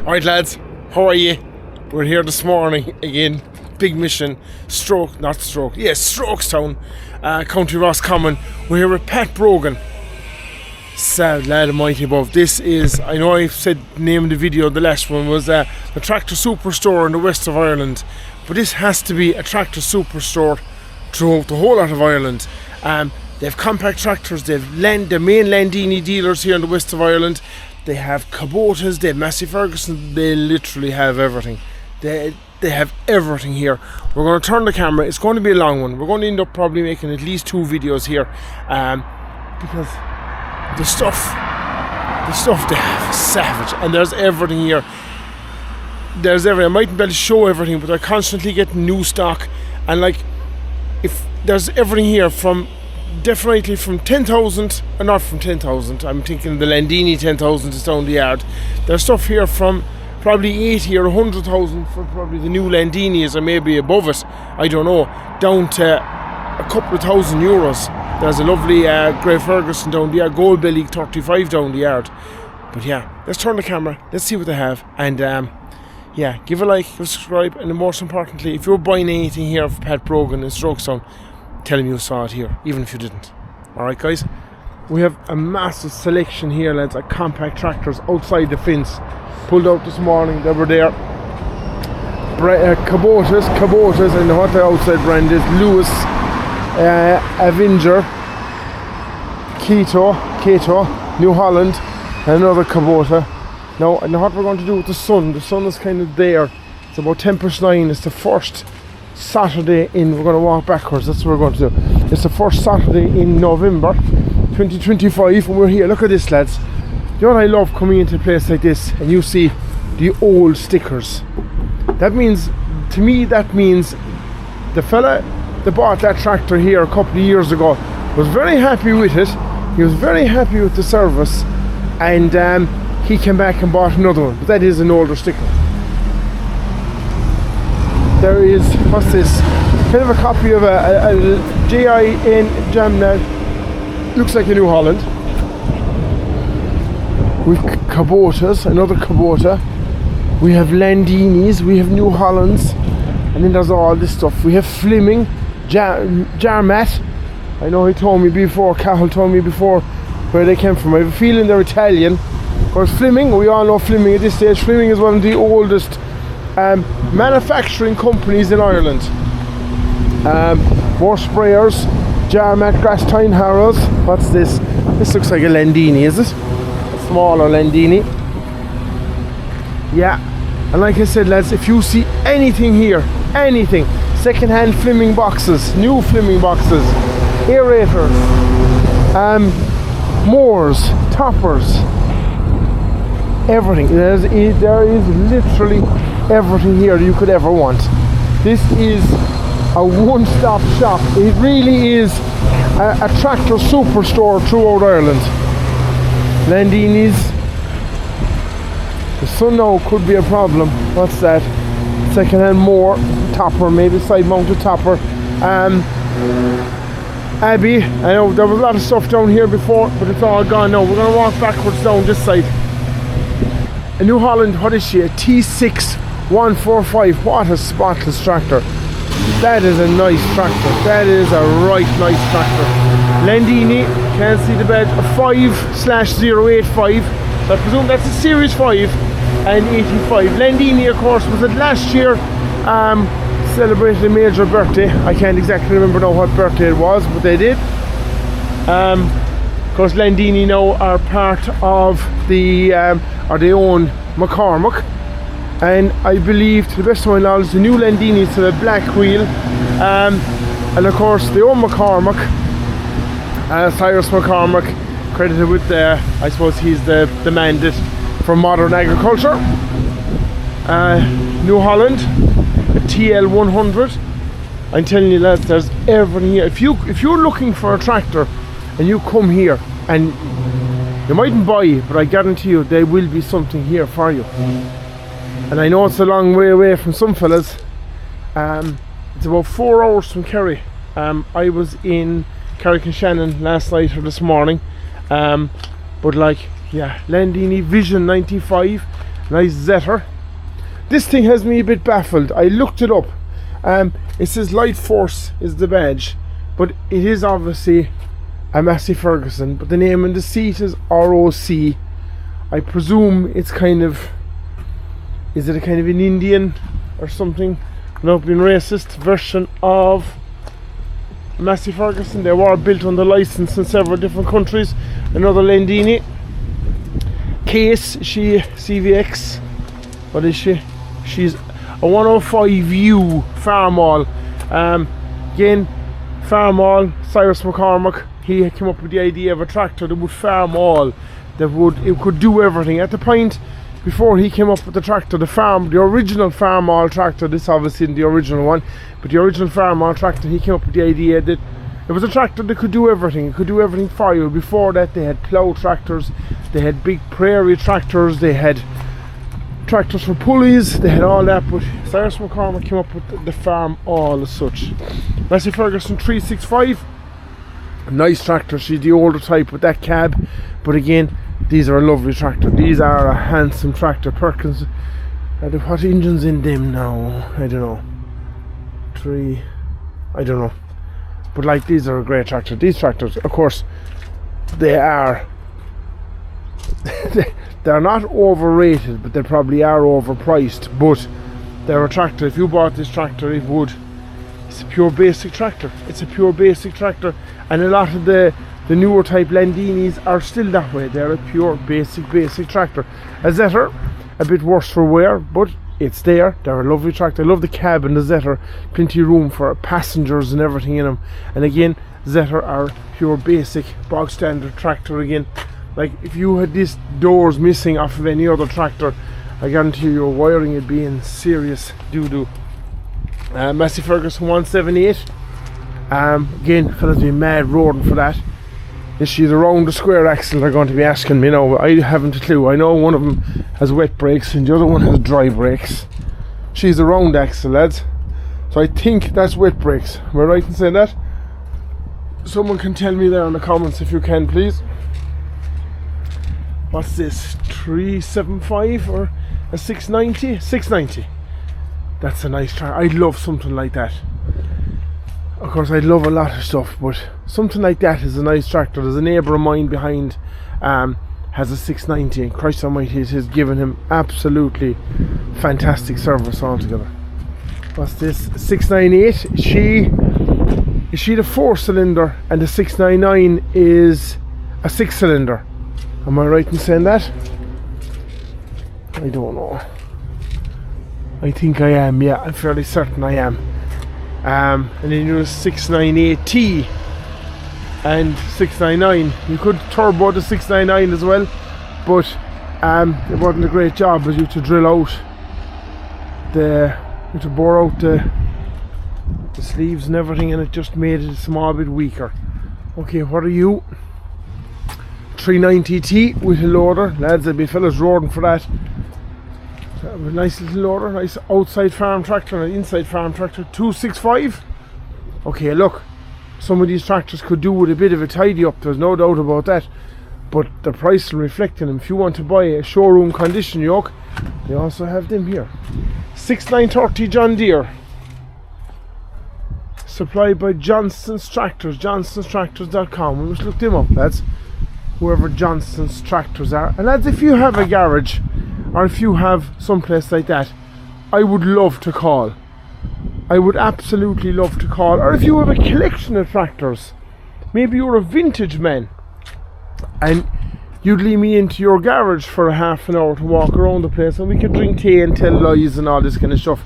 Alright lads, how are you? We're here this morning again, big mission, Strokestown, County Roscommon. We're here with Pat Brogan. Sad lad almighty above. This is, I know I've said the name of the video, the last one was the Tractor Superstore in the west of Ireland, but this has to be a Tractor Superstore throughout the whole lot of Ireland. They have compact tractors, they have the main Landini dealers here in the west of Ireland. They have Kubotas, they have Massey Ferguson, they literally have everything. They have everything here. We're going to turn the camera, it's going to be a long one. We're going to end up probably making at least 2 videos here, because the stuff they have is savage, and there's everything here. There's everything. I mightn't be able to show everything, but I constantly get new stock, and like, if there's everything here from definitely from 10,000, or not from 10,000, I'm thinking the Landini 10,000 is down the yard. There's stuff here from probably 80 or 100,000 for probably the new Landinis, or maybe above it, I don't know, down to a couple of €1,000. There's a lovely Grey Ferguson down the yard, Gold Belly 35 down the yard. But yeah, let's turn the camera, let's see what they have, and yeah, give a like, give a subscribe, and most importantly, if you're buying anything here of Pat Brogan in Strokestown, tell him you saw it here, even if you didn't. Alright guys, we have a massive selection here lads, of compact tractors outside the fence. Pulled out this morning, they were there. Kubotas, and what the outside brand is, Lewis, Avenger, Keto, New Holland, and another Kubota. Now, and what we're going to do with the sun is kind of there. It's about 9:10, it's the first Saturday in, we're going to walk backwards, that's what we're going to do. It's the first Saturday in November 2025, and we're here. Look at this lads. You know what I love, coming into a place like this and you see the old stickers. That means, to me, that means the fella that bought that tractor here a couple of years ago was very happy with it. He was very happy with the service, and he came back and bought another one. But that is an older sticker. There is, what's this? Kind of a copy of a JIN Jamna. Looks like a New Holland. We've Kubotas, another Kubota. We have Landinis, we have New Hollands, and then there's all this stuff. We have Fleming, Jarmat. I know he told me before, Cahill told me before where they came from. I have a feeling they're Italian. Of course, Fleming, we all know Fleming at this stage. Fleming is one of the oldest manufacturing companies in Ireland. More sprayers, Jarmat, Grass Tyne Harrows. What's this? This looks like a Landini, is it? Smaller Landini. Yeah, and like I said lads, if you see anything here, anything, second-hand Fleming boxes, new Fleming boxes, aerators, mowers, toppers, everything. There is literally everything here you could ever want. This is a one-stop shop. It really is a tractor superstore throughout Ireland. Landinis. The sun now could be a problem. What's that? Second-hand mower, topper, maybe side-mounted topper. Abbey, I know there was a lot of stuff down here before, but it's all gone now. We're going to walk backwards down this side. A New Holland, what is she? A T6 145. What a spotless tractor. That is a nice tractor. That is a right nice tractor. Landini, can't see the bed, a 5/085. I presume that's a Series 5 and 85. Landini, of course, was it last year, celebrated a major birthday. I can't exactly remember now what birthday it was, but they did. Of course, Landini now are part of the, or they own McCormick. And I believe, to the best of my knowledge, the new Landini is the black wheel. And of course, they own McCormick. Cyrus McCormick, credited with I suppose he's the man that for modern agriculture. New Holland, a TL100. I'm telling you lads, there's everything here. If you're looking for a tractor and you come here, and you mightn't buy it, but I guarantee you there will be something here for you. And I know it's a long way away from some fellas. It's about 4 hours from Kerry. I was in Carrick-on-Shannon last night or this morning. But like, yeah, Landini Vision 95, Nice Zetter. This thing has me a bit baffled. I looked it up. It says Light Force is the badge, but it is obviously a Massey Ferguson, but the name on the seat is ROC. I presume it's kind of, is it a kind of an Indian or something, not being racist, version of Massey Ferguson. They were built under license in several different countries. Another Landini case, she CVX. What is she? She's a 105U Farmall. Again, Farmall, Cyrus McCormick, he came up with the idea of a tractor that would farm all, it could do everything. At the point before he came up with the tractor, the original Farmall tractor, this obviously isn't the original one, but the original Farmall tractor, he came up with the idea that it was a tractor that could do everything. It could do everything for you. Before that, they had plough tractors, they had big prairie tractors, they had tractors for pulleys, they had all that, but Cyrus McCormick came up with the farm all as such. Massey Ferguson 365, nice tractor. She's the older type with that cab, but again, these are a lovely tractor. These are a handsome tractor. Perkins, what engine's in them now? I don't know. I don't know. But like, these are a great tractor. These tractors, of course, they are they're not overrated, but they probably are overpriced. But they're a tractor. If you bought this tractor, it's a pure basic tractor. It's a pure basic tractor, and a lot of the newer type Landinis are still that way. They're a pure basic tractor. A Zetter, a bit worse for wear, but it's there. They're a lovely tractor. I love the cab and the Zetter. Plenty of room for passengers and everything in them. And again, Zetter are pure basic bog standard tractor again. Like, if you had these doors missing off of any other tractor, I guarantee you your wiring would be in serious doo-doo. Massey Ferguson 178. Again, fellas be mad roaring for that. Is she the round the square axle? They're going to be asking me now. I haven't a clue. I know one of them has wet brakes and the other one has dry brakes. She's a round axle, lads. So I think that's wet brakes. Am I right in saying that? Someone can tell me there in the comments if you can, please. What's this? 375 or a 690? 690. That's a nice tractor. I'd love something like that. Of course, I'd love a lot of stuff, but something like that is a nice tractor. There's a neighbour of mine behind has a 690, and Christ almighty, it has given him absolutely fantastic service altogether. What's this? 698. Is she the 4-cylinder, and the 699 is a 6-cylinder? Am I right in saying that? I don't know. I think I am, yeah, I'm fairly certain I am. And then you have 698T and 699. You could turbo the 699 as well, but it wasn't a great job, as you to drill out to bore out the sleeves and everything, and it just made it a small bit weaker. Okay, what are you? 390T with a loader, lads. There'll be fellas roaring for that. A nice little loader, nice outside farm tractor and an inside farm tractor. 265. Okay, look, some of these tractors could do with a bit of a tidy up, there's no doubt about that, but the price will reflect in them. If you want to buy a showroom condition yoke, they also have them here. 6930 John Deere, supplied by Johnson's Tractors, johnsonstractors.com. We must look them up, lads, whoever Johnson's Tractors are. And lads, if you have a garage, or if you have some place like that, I would love to call. I would absolutely love to call. Or if you have a collection of tractors, maybe you're a vintage man and you'd leave me into your garage for a half an hour to walk around the place, and we could drink tea and tell lies and all this kind of stuff.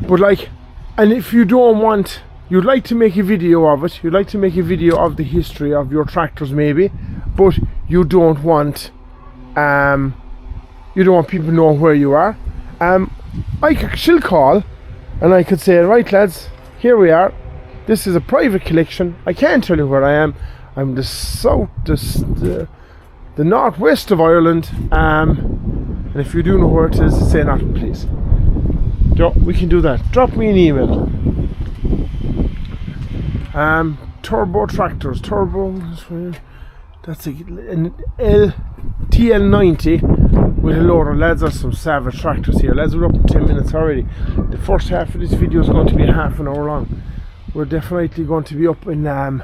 But like, and if you don't want, you'd like to make a video of it, you'd like to make a video of the history of your tractors maybe, but you don't want people knowing where you are, she'll call and I could say, right lads, here we are, this is a private collection, I can't tell you where I am, I'm the northwest of Ireland, and if you do know where it is, say nothing please. We can do that. Drop me an email. Turbo tractors, turbo, that's an TL90 with a loader. Lads, are some savage tractors here. Lads, we're up in 10 minutes already. The first half of this video is going to be half an hour long. We're definitely going to be up in 2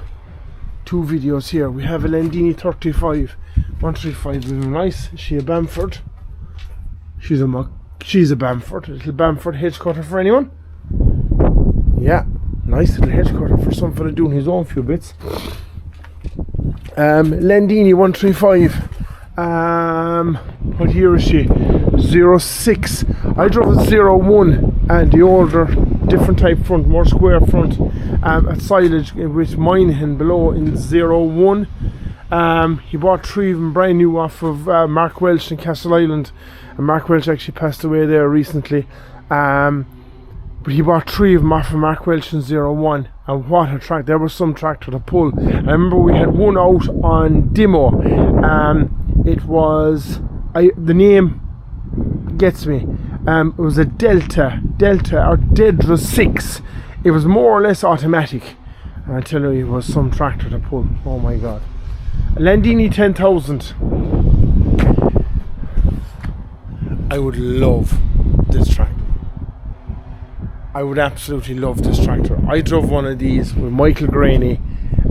videos here. We have a Landini 135 is nice. Is she a Bamford? She's a Bamford. A little Bamford hedge cutter for anyone? Yeah, nice little hedge cutter for some fella doing his own few bits. Landini 135. What year is she? 06. I drove a 01 and the older, different type front, more square front, at silage with Moynihan below in 01. He bought 3 of them brand new off of Mark Welch in Castle Island, and Mark Welch actually passed away there recently. But he bought 3 of them off of Mark Welch in 01, and what a track. There was some tractor to pull. I remember we had one out on demo. It was, the name gets me, it was a Delta or Dedra 6. It was more or less automatic, and I tell you, it was some tractor to pull. Oh my god. Landini 10,000. I would love this tractor. I would absolutely love this tractor. I drove one of these with Michael Graney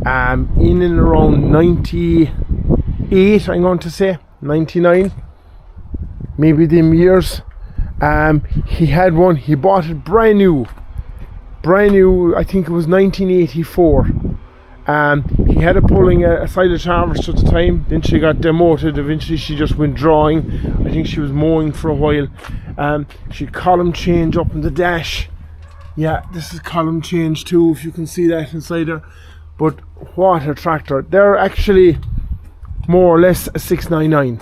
in and around 98, I'm going to say 99, maybe them years. He had one, he bought it brand new, I think it was 1984. He had it pulling a silage harvester at the time. Then she got demoted. Eventually she just went drawing. I think she was mowing for a while. She column change up in the dash. Yeah, this is column change too, if you can see that inside there. But what a tractor. They're actually more or less a 699.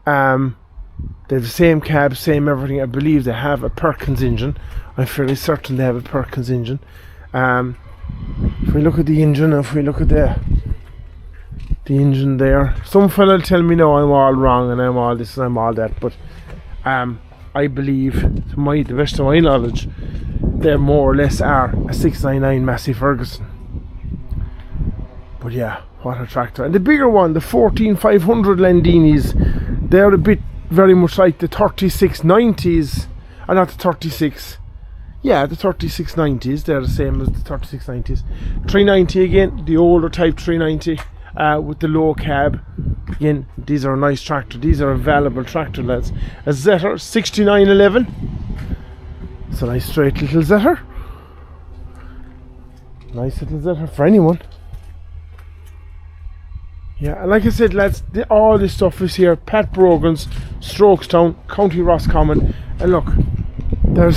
They have the same cab, same everything. I believe they have a Perkins engine. I'm fairly certain they have a Perkins engine. If we look at the engine, if we look at the engine there, some fella will tell me no, I'm all wrong and I'm all this and I'm all that, but I believe, to the best of my knowledge, they more or less are a 699 Massey Ferguson. But yeah, what a tractor. And the bigger one, the 14500 Landinis, they're a bit very much like the 3690s, not the 36. Yeah, the 3690s, they're the same as the 3690s. 390 again, the older type 390 with the low cab. Again, these are a nice tractor. These are a valuable tractor, lads. A Zetter 6911. It's a nice straight little Zetter. Nice little Zetter for anyone. Yeah, and like I said, lads, all this stuff is here. Pat Brogans, Strokestown, County Roscommon. And look, there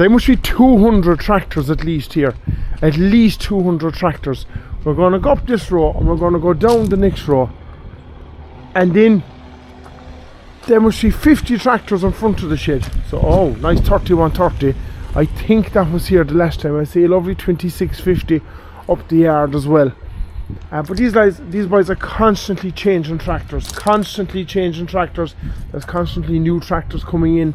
must be 200 tractors at least here. At least 200 tractors. We're going to go up this row and we're going to go down the next row. And then there must be 50 tractors in front of the shed. So, oh, nice 3130. I think that was here the last time. I see a lovely 2650 up the yard as well. But these boys are constantly changing tractors. There's constantly new tractors coming in.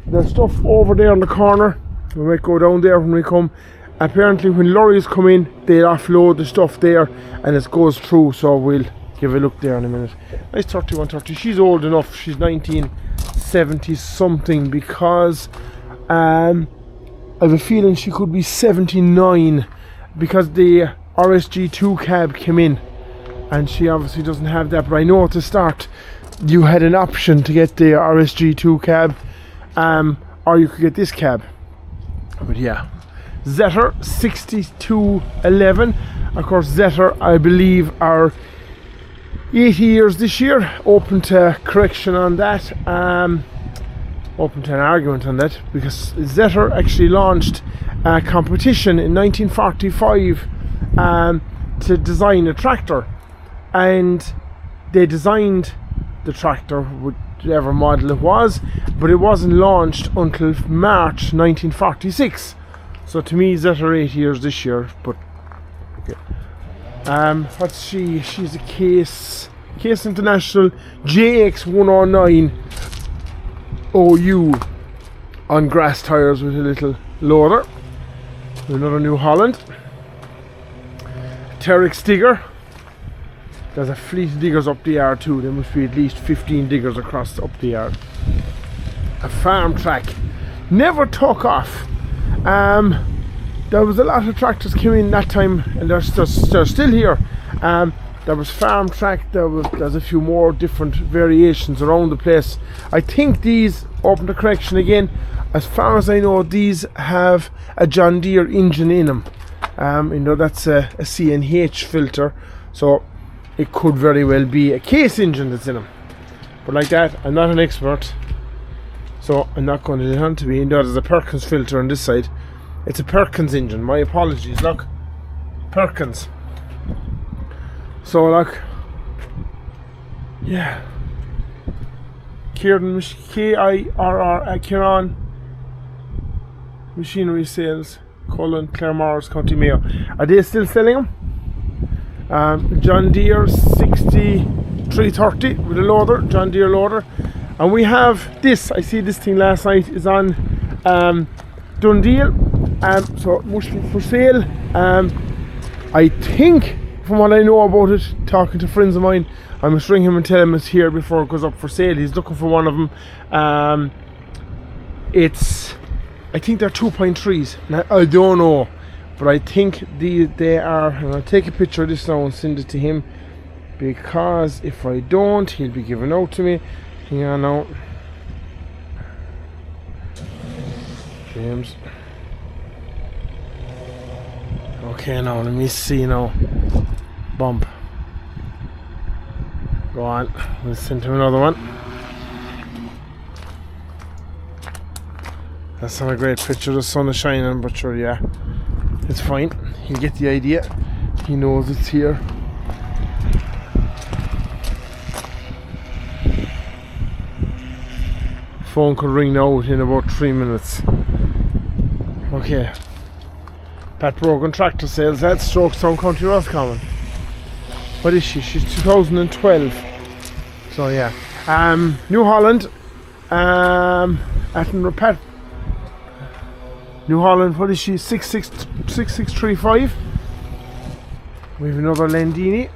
There's stuff over there in the corner. We might go down there when we come. Apparently when lorries come in, they offload the stuff there and it goes through, so we'll give a look there in a minute. Nice 3130. She's old enough. She's 1970 something, because I have a feeling she could be 79, because the RSG2 cab came in and she obviously doesn't have that. But I know at the start you had an option to get the RSG2 cab, or you could get this cab. But yeah, Zetter 6211. Of course, Zetter, I believe, are 80 years this year. Open to correction on that, open to an argument on that, because Zetter actually launched a competition in 1945 to design a tractor, and they designed the tractor, whatever model it was, but it wasn't launched until March 1946. So to me, Zetter 8 years this year. But okay. What's she? She's a Case International JX109 OU on grass tires with a little loader. Another New Holland. Terex digger. There's a fleet of diggers up the yard too. There must be at least 15 diggers across up the yard. A farm track. Never took off. There was a lot of tractors came in that time, and they're still here. There was farm track. There's a few more different variations around the place. I think these, open the correction again, as far as I know, these have a John Deere engine in them. That's a CNH filter, so it could very well be a case engine that's in them. But like that, I'm not an expert, so I'm not going to let on to be. There's a Perkins filter on this side. It's a Perkins engine. My apologies. Look, Perkins. So look, yeah. Kieran, Kieran Machinery Sales, Cullen, Claremorris, County Mayo. Are they still selling them? John Deere 6330 with a loader, John Deere loader. And we have this, I see this thing last night is on Dundee. So it must be for sale. I think, from what I know about it, talking to friends of mine, I must ring him and tell him it's here before it goes up for sale. He's looking for one of them. I think they're 2.3s. Now, I don't know, but I think they are. And I'll take a picture of this now and send it to him, because if I don't, he'll be giving out to me. Hang on now, James. Okay, now let me see now. Bump. Go on. Let's send him another one. That's not a great picture. The sun is shining, but sure, yeah, it's fine. You get the idea. He knows it's here. Phone could ring now in about 3 minutes. Okay. Pat Brogans Tractor Sales at Strokestown, County Roscommon. What is she? She's 2012. So yeah. New Holland. At Pat. New Holland, what is she? 6635. We have another Landini.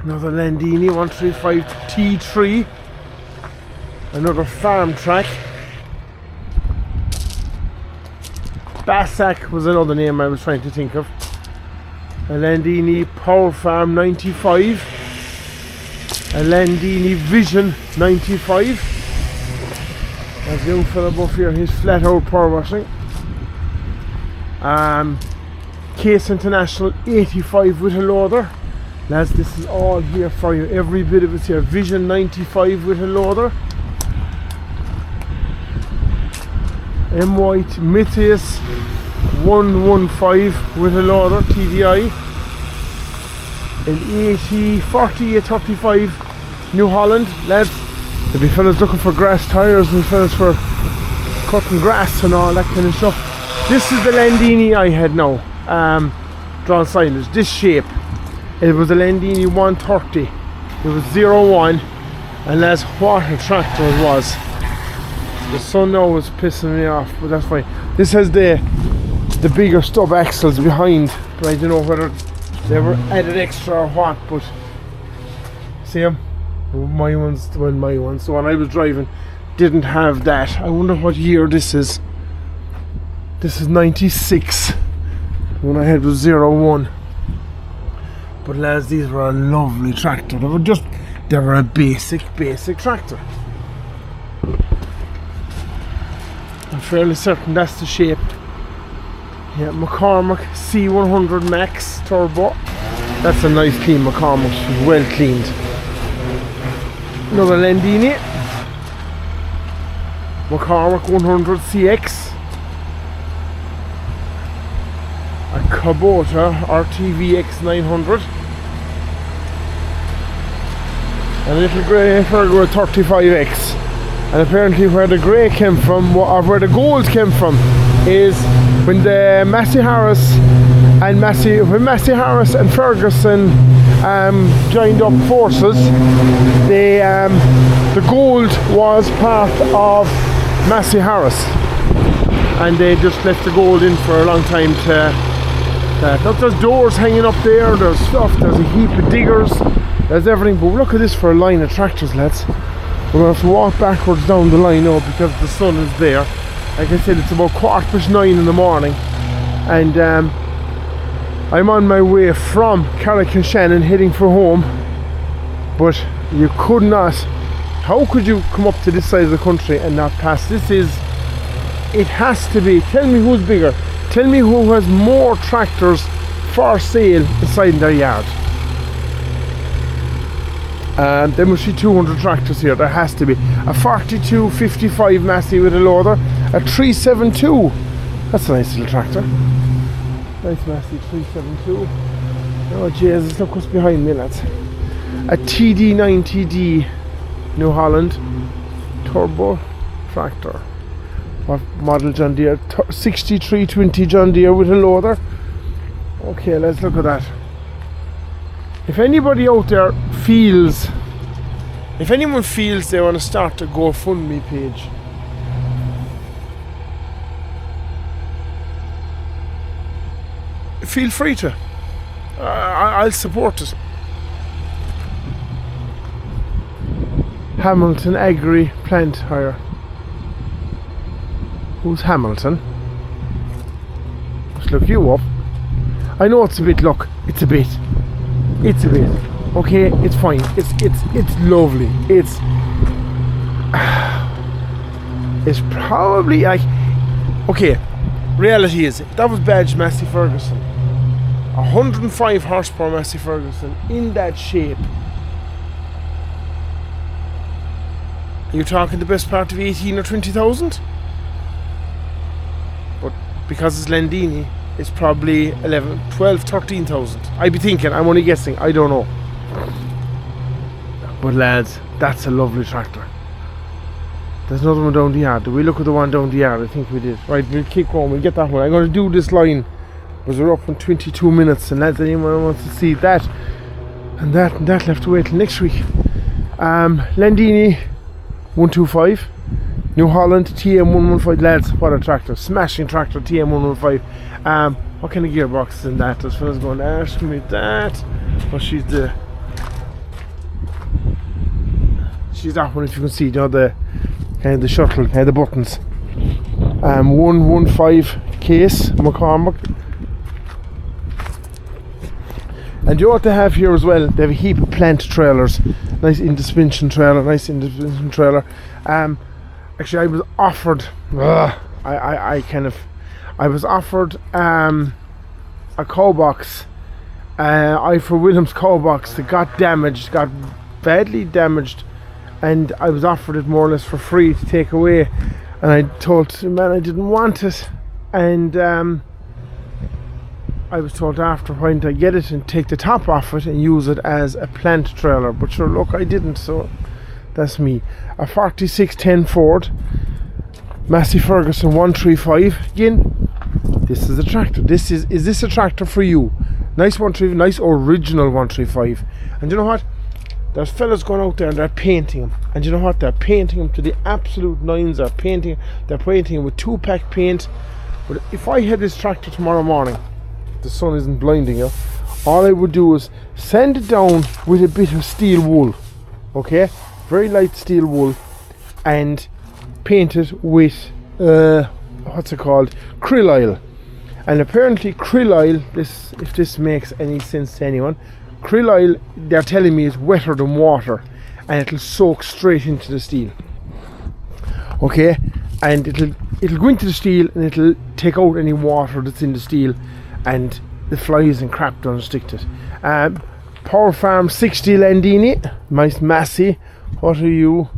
Another Landini 135 T3. Another farm track. Bassac was another name I was trying to think of. A Landini Power Farm 95. A Landini Vision 95. There's the young fella above here, he's flat out power washing. Case International 85 with a loader. Lads, this is all here for you, every bit of it's here. Vision 95 with a loader. M. White Matthias 115 with a loader, TDI. An 4835 New Holland. Lads, there'll be fellas looking for grass tyres and fellas for cutting grass and all that kind of stuff. This is the Landini I had now, drawn signage, this shape. It was a Landini 130. It was 01, and that's what a tractor it was. The sun now is pissing me off, but that's fine. This has the bigger stub axles behind, but I don't know whether they were added extra or what, but see them? My ones, the one I was driving didn't have that. I wonder what year this is. This is 96. The one I had was 01. But lads, these were a lovely tractor. They were a basic tractor. I'm fairly certain that's the shape. Yeah, McCormick C100 Max Turbo. That's a nice clean McCormick, well cleaned. Another Landini McCormick 100 CX. A Kubota RTVX 900. And a little grey Ferguson 35X. And apparently where the grey came from, or where the gold came from, is when the Massey Harris and Ferguson joined up forces, the gold was part of Massey Harris, and they just left the gold in for a long time that. Look, there's doors hanging up there, there's stuff, there's a heap of diggers, there's everything. But look at this for a line of tractors, lads. We're going to have to walk backwards down the line now because the sun is there. Like I said, it's about 9:15 in the morning, and I'm on my way from Carrick-on-Shannon heading for home. But you could not, how could you come up to this side of the country and not pass? It has to be, tell me who's bigger, tell me who has more tractors for sale inside their yard. There must be 200 tractors here, there has to be. A 4255 Massey with a loader, a 372, that's a nice little tractor. Nice Massey 372. Oh Jesus, look what's behind me, lads. A TD90D New Holland turbo tractor. What model John Deere? 6320 John Deere with a loader. Okay, let's look at that. If anybody out there feels, if anyone feels they want to start a GoFundMe page, feel free to. I'll support it. Hamilton Agri Plant Hire. Who's Hamilton? Let's look you up. I know it's a bit, look, it's a bit. Okay, it's fine. It's lovely. It's probably like, okay, reality is that was badged Massey Ferguson. 105 horsepower Massey Ferguson in that shape. You're talking the best part of 18 or 20,000? But because it's Landini, it's probably 11, 12, 13,000. I'd be thinking, I'm only guessing, I don't know. But lads, that's a lovely tractor. There's another one down the yard. Did we look at the one down the yard? I think we did. Right, we'll keep going, we'll get that one. I'm going to do this line, because we're up in 22 minutes, and lads, anyone wants to see that, and that left to wait till next week. Landini 125. New Holland TM115, lads, what a tractor, smashing tractor, TM115. What kind of gearbox is in that? As far as going to ask me that. But she's that one, if you can see, you know, the kind of the shuttle, kind of the buttons. 115 case, McCormick. And you know what they have here as well? They have a heap of plant trailers. Nice in-suspension trailer, actually I was offered I was offered a cow box, for Williams cow box that got badly damaged, and I was offered it more or less for free to take away, and I told the man I didn't want it, and I was told after, why didn't I get it and take the top off it and use it as a plant trailer, but sure, look, I didn't, so that's me. A 4610 Ford Massey Ferguson 135. Again, this is a tractor. Is this a tractor for you? Nice 135, nice original 135. And you know what? There's fellas going out there and they're painting them. And you know what? They're painting them to the absolute nines. They're painting them with 2-pack paint. But if I had this tractor tomorrow morning, the sun isn't blinding you, all I would do is sand it down with a bit of steel wool. Okay? Very light steel wool, and paint it with what's it called, krill oil. And apparently krill oil, if this makes any sense to anyone, krill oil, they're telling me, is wetter than water, and it'll soak straight into the steel. Okay, and it'll go into the steel and it'll take out any water that's in the steel, and the flies and crap don't stick to it. Power Farm 60 Landini, nice Massey. What are you?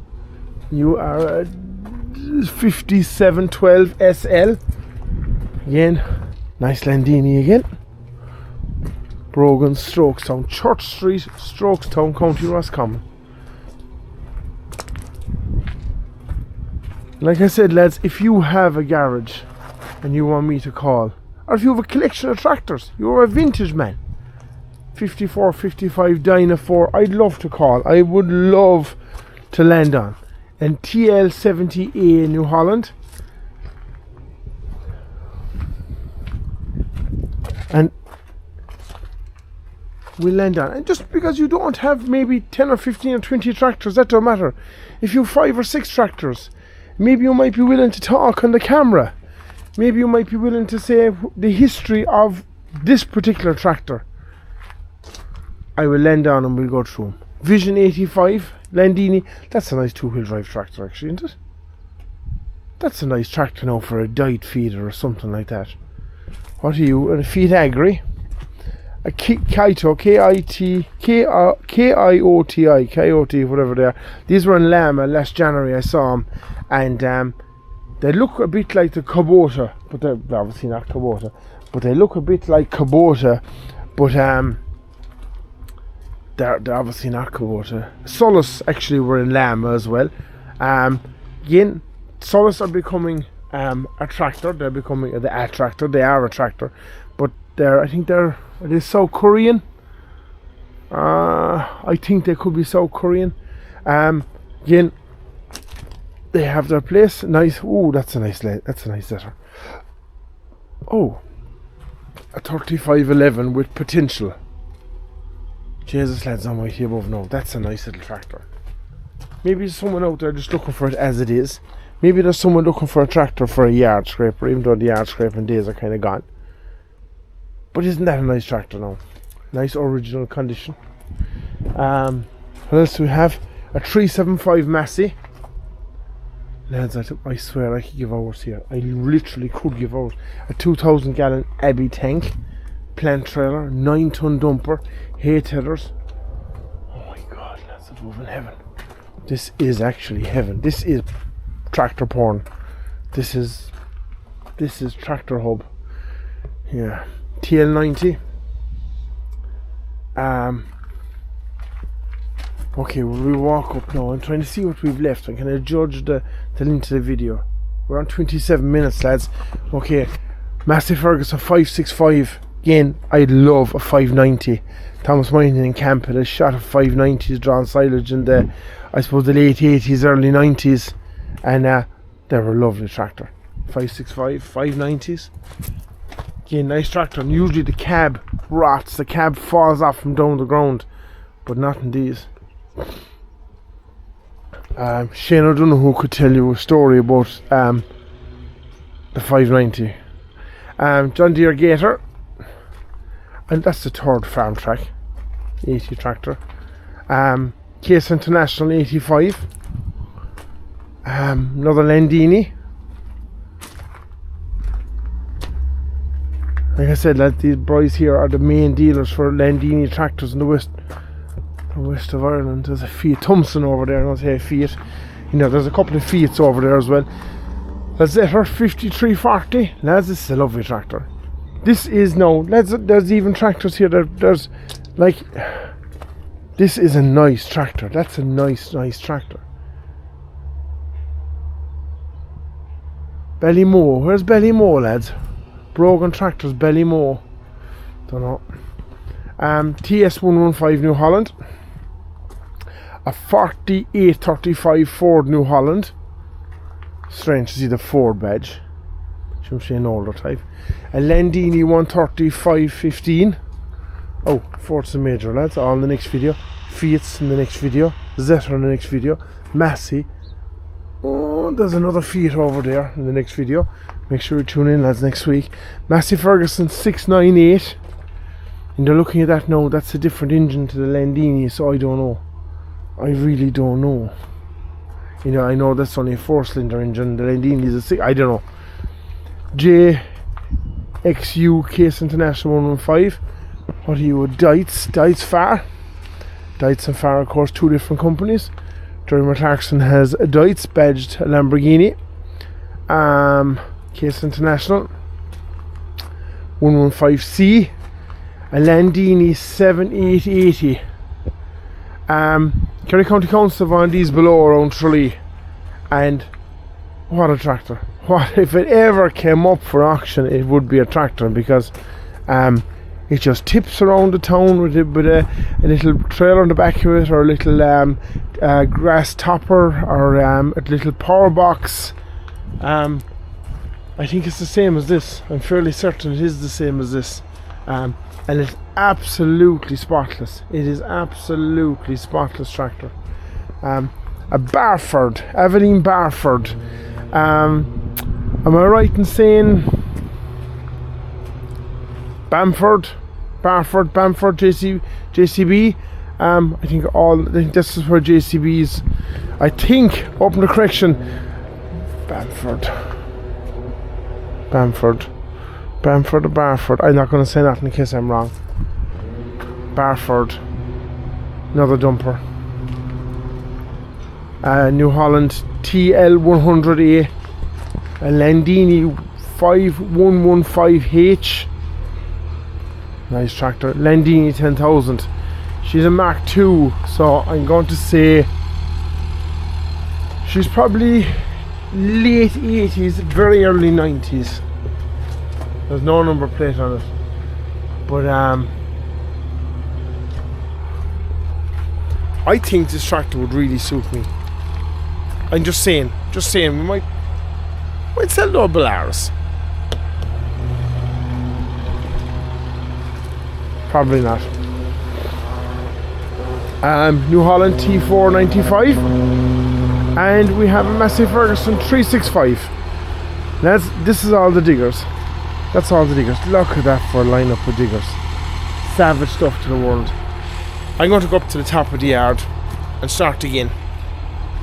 You are a 5712 SL. Again, nice Landini again. Brogans Strokestown, Church Street, Strokestown, County Roscommon. Like I said, lads, if you have a garage and you want me to call, or if you have a collection of tractors, you're a vintage man, 54, 55 Dyna 4, I'd love to call. I would love to land on. And TL70A New Holland. And we'll land on. And just because you don't have maybe 10 or 15 or 20 tractors, that don't matter. If you have 5 or 6 tractors, maybe you might be willing to talk on the camera. Maybe you might be willing to say the history of this particular tractor. I will land on and we'll go through them. Vision 85, Landini. That's a nice 2-wheel drive tractor actually, isn't it? That's a nice tractor now for a diet feeder or something like that. What are you? A Feed Agri. A Kaito, K-I-O-T-I, whatever they are. These were in Lama last January, I saw them. And they look a bit like the Kubota, but they're obviously not Kubota. But they look a bit like Kubota, but they're obviously not Kubota. Solus actually were in Lama as well. Again, Solus are becoming a tractor. They're becoming a tractor. They are a tractor, but I think they're South Korean. I think they could be South Korean. Again, they have their place. Nice. Oh, that's a nice letter. Oh, a 3511 with potential. Jesus, lads, I'm right here above now. That's a nice little tractor. Maybe there's someone out there just looking for it as it is. Maybe there's someone looking for a tractor for a yard scraper, even though the yard scraping days are kind of gone. But isn't that a nice tractor now? Nice original condition. What else do we have? A 375 Massey. Lads, I swear I could give hours here. I literally could give hours. A 2,000 gallon Abbey tank. Plant trailer. 9-ton dumper. Hay tethers. Oh my god, lads, it's moving heaven. This is actually heaven. This is tractor porn. This is tractor hub. Yeah. TL90. Okay, well, we walk up now. I'm trying to see what we've left. I'm going to judge the length of the video. We're on 27 minutes, lads. Okay, Massey Ferguson 565. Again, I'd love a 590. Thomas Mining in Camp had a shot of 590s drawn silage in the, I suppose, the late 80s, early 90s. And they were a lovely tractor. 565, 590s. Again, nice tractor. And usually the cab rots. The cab falls off from down the ground. But not in these. Shane O'Donoghue could tell you a story about the 590. John Deere Gator. And that's the third farm track. 80 tractor. Case International 85. Another Landini. Like I said, lads, these boys here are the main dealers for Landini tractors in the west of Ireland. There's a Fiat Thompson over there, not a Fiat. You know, there's a couple of Fiats over there as well. That's it, her 5340. Lads, this is a lovely tractor. This is no, lads, there's even tractors here that there's like, this is a nice tractor. That's a nice tractor. Ballymoe, where's Ballymoe, lads? Brogan Tractors, Ballymoe. Don't know. TS115 New Holland. A 4835 Ford New Holland. Strange to see the Ford badge. Should say an older type. A Landini 13515. Oh, Fords and Major, lads. All in the next video. Fiat's in the next video. Zeta in the next video. Massey. Oh, there's another Fiat over there in the next video. Make sure you tune in, lads, next week. Massey Ferguson 698. And they're looking at that now. That's a different engine to the Landini, so I don't know. I really don't know. You know, I know that's only a 4-cylinder engine. The Landini is a 6. I don't know. JXU Case International 115. What are you? Dites Far. Dites and Far, of course, two different companies. Jeremy Clarkson has a Dites badged Lamborghini. Case International 115C. A Landini 7880. Kerry County Council have on these below around Tralee. And what a tractor. What if it ever came up for auction, it would be a tractor, because it just tips around the town with a little trailer on the back of it, or a little grass topper, or a little power box. I think it's the same as this. I'm fairly certain it is the same as this. And absolutely spotless. It is absolutely spotless tractor. A Barford, Evelyn Barford. Am I right in saying Bamford, JCB? I think this is where JCB's. I think, open the correction, Bamford or Barford. I'm not going to say that in case I'm wrong. Barford, another dumper. New Holland TL100A, a Landini 5115H. Nice tractor. Landini 10,000. She's a Mark II, so I'm going to say she's probably late 80s, very early 90s. There's no number plate on it, but I think this tractor would really suit me. I'm just saying, we might sell to a Belarus. Probably not. New Holland T495, and we have a Massey Ferguson 365. This is all the diggers. That's all the diggers. Look at that for a lineup of diggers. Savage stuff to the world. I'm going to go up to the top of the yard and start again,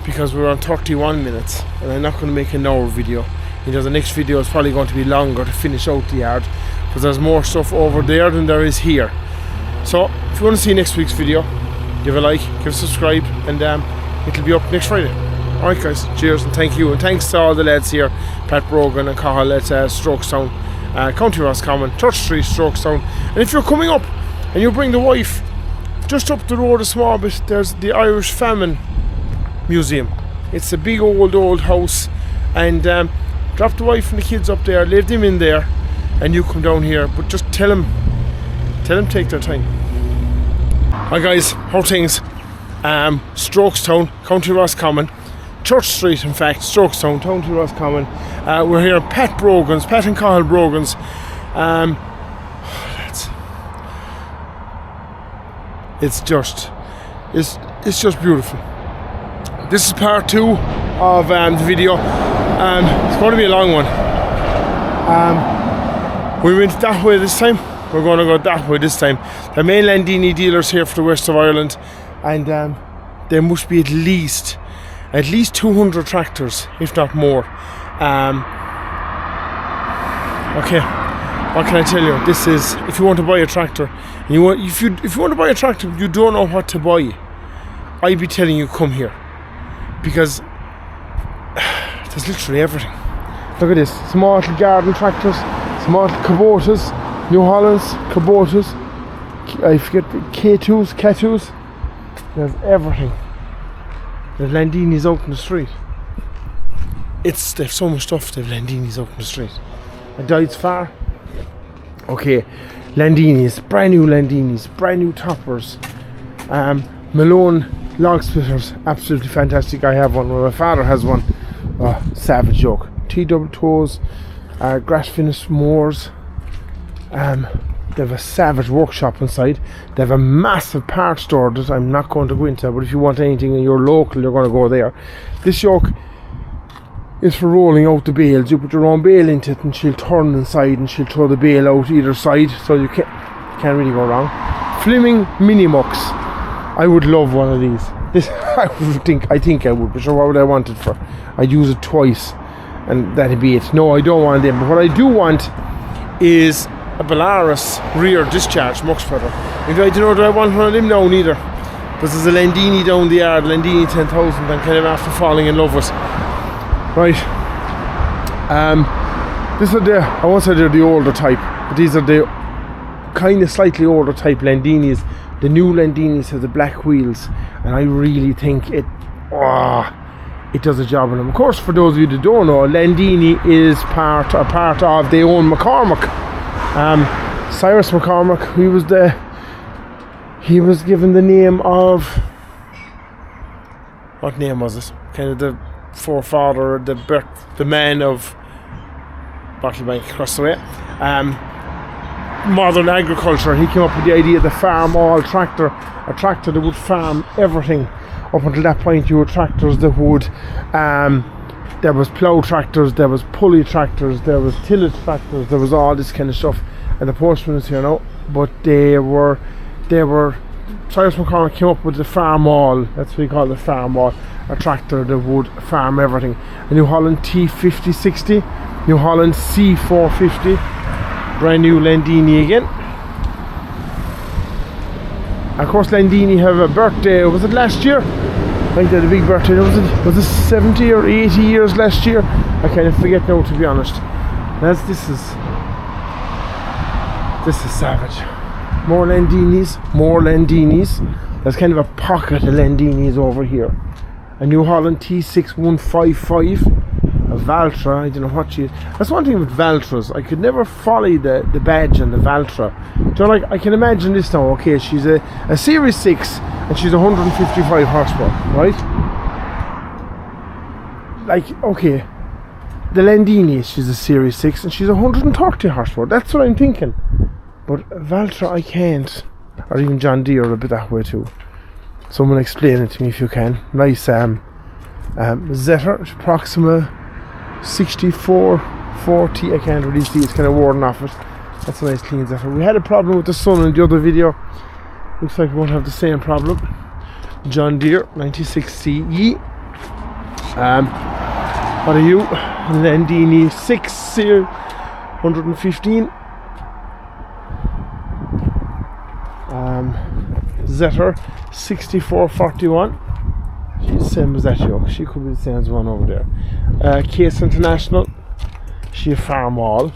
because we're on 31 minutes and I'm not going to make an hour video. The next video is probably going to be longer to finish out the yard, because there's more stuff over there than there is here. So if you want to see next week's video, give a like, give a subscribe, and it'll be up next Friday. Alright guys, cheers and thank you, and thanks to all the lads here, Pat Brogan and Cahill at Strokestown, County Roscommon, Church Street, Strokestown. And if you're coming up and you bring the wife, just up the road a small bit, there's the Irish Famine Museum. It's a big old house, and drop the wife and the kids up there, leave them in there, and you come down here. But just tell them take their time. Hi guys, how are things? Strokestown, County Roscommon, Church Street, in fact, Strokestown, County Roscommon. We're here at Pat and Cahill Brogans. It's just beautiful. This is part 2 of the video. It's going to be a long one. We went that way this time. We're going to go that way this time. The main Landini dealers here for the west of Ireland, and there must be at least 200 tractors, if not more. Okay, what can I tell you? This is, if you want to buy a tractor, if you want to buy a tractor, you don't know what to buy, I'd be telling you come here, because there's literally everything. Look at this, small little garden tractors, small little Kubotas, New Hollands, Kubotas, I forget, K2s, there's everything. There's Landini's out in the street. They've so much stuff, they've Landini's out in the street. A Dide's far. Okay, Landini's, brand new toppers. Malone log splitters, absolutely fantastic. I have one, my father has one. Oh, savage yoke. T-double toes, grass finished moors. They have a savage workshop inside. They have a massive parts store that I'm not going to go into, but if you want anything in your local, you're going to go there. This yoke is for rolling out the bales. You put your own bale into it and she'll turn inside and she'll throw the bale out either side, so you can't really go wrong. Fleming Mini Mucks. I would love one of these. This I think I would, but sure, what would I want it for? I'd use it twice and that'd be it. No, I don't want them, but what I do want is a Belarus rear discharge muck spreader. Maybe I don't know, do I want one of them now neither? Because there's a Landini down the yard, Landini 10,000, I'm kind of after falling in love with. Right. This are I won't say they're the older type, but these are the kind of slightly older type Landinis. The new Landinis have the black wheels, and I really think it does a job on them. Of course, for those of you that don't know, Landini is part of, they own McCormick. Cyrus McCormick, he was given the name of, what name was it? Kind of the forefather, the man of Bottlebank across the way. modern agriculture. He came up with the idea of the farm all tractor, a tractor that would farm everything. Up until that point, you had tractors that would, there was plough tractors, there was pulley tractors, there was tillage tractors, there was all this kind of stuff. And the postman is here now, but they were, Cyrus McCormick came up with the farm all, that's what he called the farm all, a tractor that would farm everything. A New Holland T5060, New Holland C450, brand new Landini again. Of course, Landini have a birthday, was it last year? I think they had a big birthday. Was it 70 or 80 years last year? I kind of forget now, to be honest. This is savage. More Landinis. There's kind of a pocket of Landinis over here. A New Holland T6155, a Valtra. I don't know what she is. That's one thing with Valtras. I could never follow the badge on the Valtra. Do you know, like, I can imagine this now. Okay, she's a Series 6 and she's 155 horsepower, right? Like, okay, the Landini, she's a Series 6 and she's 130 horsepower. That's what I'm thinking. But Valtra, I can't. Or even John Deere a bit that way too. Someone explain it to me if you can. Nice Zetter, Proxima 6440. I can't really see, it's kind of worn off it. That's a nice clean Zetter. We had a problem with the sun in the other video. Looks like we won't have the same problem. John Deere 96 CE. What are you? Landini 6 115. Zetter 6441. She's the same as that yoke. She could be the same as one over there. Case International. She's a farm all.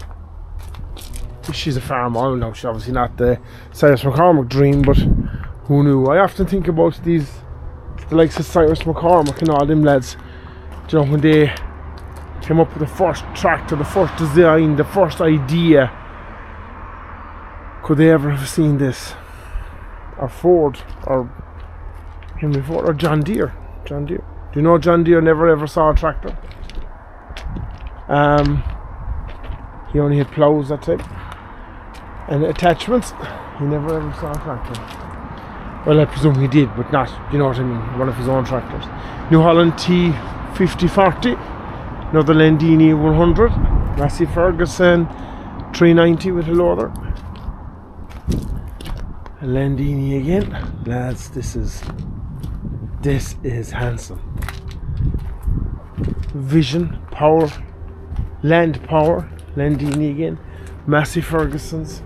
She's a farm all. No, she's obviously not the Cyrus McCormick dream, but who knew? I often think about the likes of Cyrus McCormick and all them lads. Do you know, when they came up with the first tractor, the first design, the first idea, could they ever have seen this? Or Ford, or Henry Ford, or John Deere. Do you know John Deere never ever saw a tractor? He only had ploughs, that type, and attachments. He never ever saw a tractor. Well, I presume he did, but not, you know what I mean, one of his own tractors. New Holland T5040, another Landini 100, Massey Ferguson 390 with a loader. A Landini again, lads. This is handsome. Vision, power, land power. Landini again, Massey Fergusons.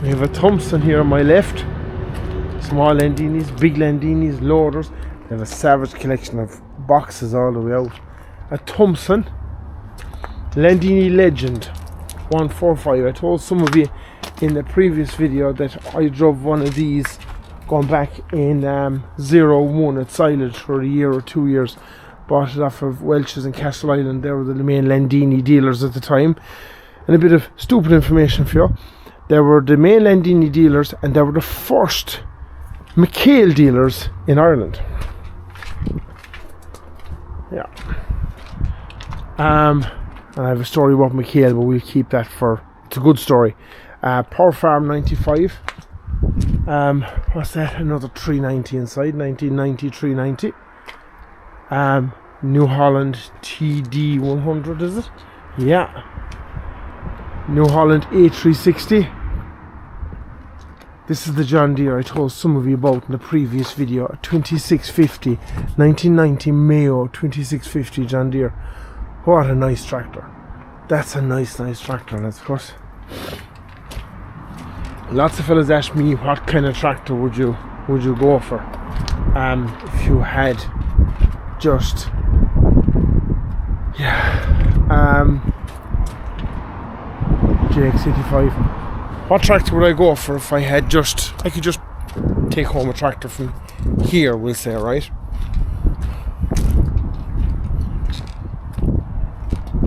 We have a Thompson here on my left. Small Landinis, big Landinis, loaders. They have a savage collection of boxes all the way out. A Thompson, Landini Legend 145. I told some of you in the previous video that I drove one of these going back in 01 at silage for a year or 2 years. Bought it off of Welch's in Castle Island. They were the main Landini dealers at the time. And a bit of stupid information for you. They were the main Landini dealers and they were the first McHale dealers in Ireland. Yeah. And I have a story about McHale, but we'll keep that for, it's a good story. Power Farm 95. What's that? Another 390 inside. 1990 390. New Holland TD 100, is it? Yeah. New Holland A360. This is the John Deere I told some of you about in the previous video. A 2650 1990 Mayo 2650 John Deere. What a nice tractor. That's a nice tractor, and of course lots of fellas ask me what kind of tractor would you go for if you had just JX85. What tractor would I go for if I could just take home a tractor from here, we'll say, right?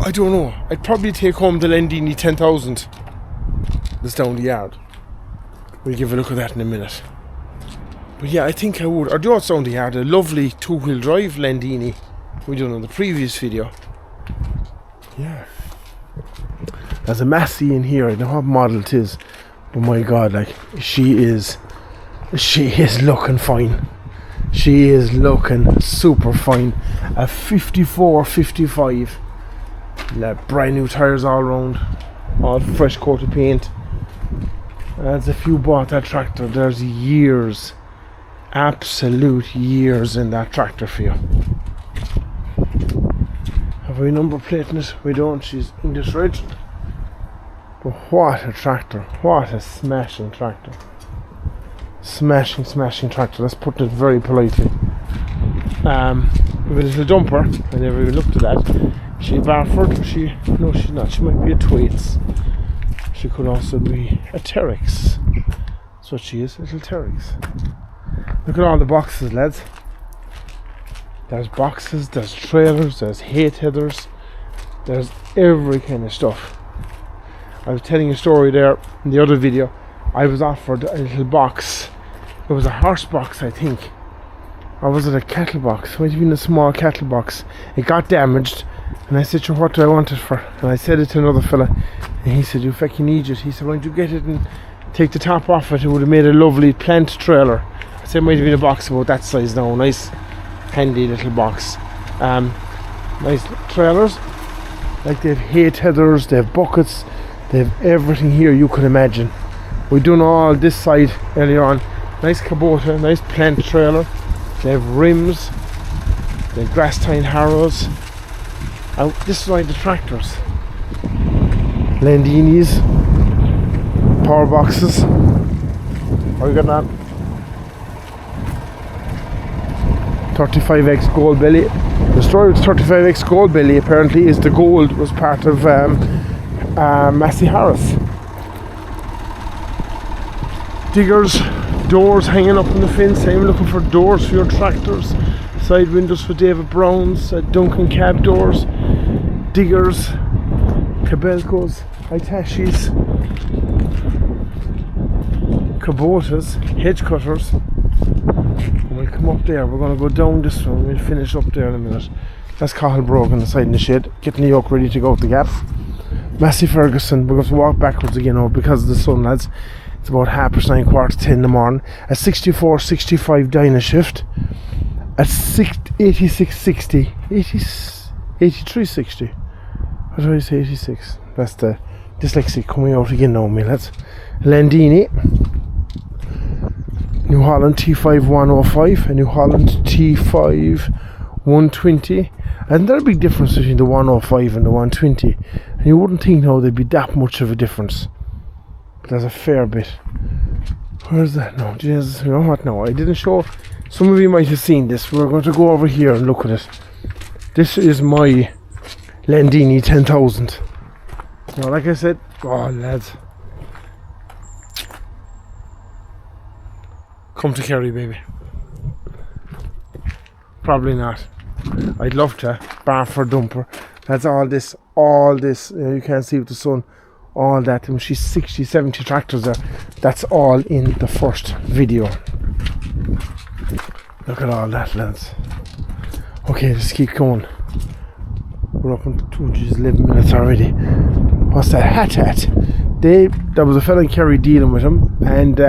I don't know. I'd probably take home the Landini 10,000 that's down the yard. We'll give a look at that in a minute. But yeah, I think I would. Or do you know what's down the yard? A lovely two-wheel drive Landini we done in the previous video. Yeah. There's a Massey in here. I don't know what model it is, but my God, like she is looking fine. She is looking super fine. A 54, 55. Brand new tyres all round, all fresh coat of paint. As if you bought that tractor, there's years, absolute years in that tractor for you. Have we number plate in it? We don't. She's English registered. But what a tractor! What a smashing tractor! Smashing tractor. Let's put it very politely. With a little dumper. I never even looked at that. She Barford? No, she's not. She might be a Thwaites. She could also be a Terex. That's what she is, a little Terex. Look at all the boxes, lads. There's boxes, there's trailers, there's hay tethers, there's every kind of stuff. I was telling a story there in the other video. I was offered a little box. It was a horse box, I think. Or was it a cattle box? It might have been a small cattle box. It got damaged. And I said, sure, what do I want it for? And I said it to another fella. And he said, you fucking need it. He said, why don't you get it and take the top off it? It would have made a lovely plant trailer. I said, it might have been a box about that size now. Nice, handy little box. Nice trailers. Like they have hay tethers, they have buckets, they have everything here you could imagine. We done all this side earlier on. Nice Kubota, nice plant trailer. They have rims, they have grass tying harrows. And this is like the tractors. Landinis, power boxes. What we got that? 35X gold belly. The story with 35X gold belly apparently is the gold was part of Massey Harris. Diggers, doors hanging up on the fence. I'm looking for doors for your tractors. Side windows for David Brown's, Duncan cab doors, diggers, Cabelcos, Hitachis, Kubotas, hedge cutters. We'll come up there. We're going to go down this one. We'll finish up there in a minute. That's Cahill Brogan inside in the shed, getting the yoke ready to go out the gaff. Massey Ferguson. We're going to walk backwards again now because of the sun, lads. It's about 9:30, 9:45 in the morning. A 64-65 dyna shift. At 8660, 8360. What do I say? 86. That's the dyslexic coming out again now, me lads. Landini, New Holland T5 105 and New Holland T5 120. And there's a big difference between the 105 and the 120. And you wouldn't think now there'd be that much of a difference. But there's a fair bit. Where's that now? Jesus, you know what now? I didn't show. Some of you might have seen this. We're going to go over here and look at it. This is my Landini 10,000. Now, like I said, oh lads, come to Kerry, baby. Probably not. I'd love to. Bar for dumper. That's all this. You can't see with the sun. All that. And she's 60, 70 tractors there. That's all in the first video. Look at all that, lads. Okay, let's keep going. We're up in 11 minutes already. What's that? Hat. There was a fella in Kerry dealing with him, and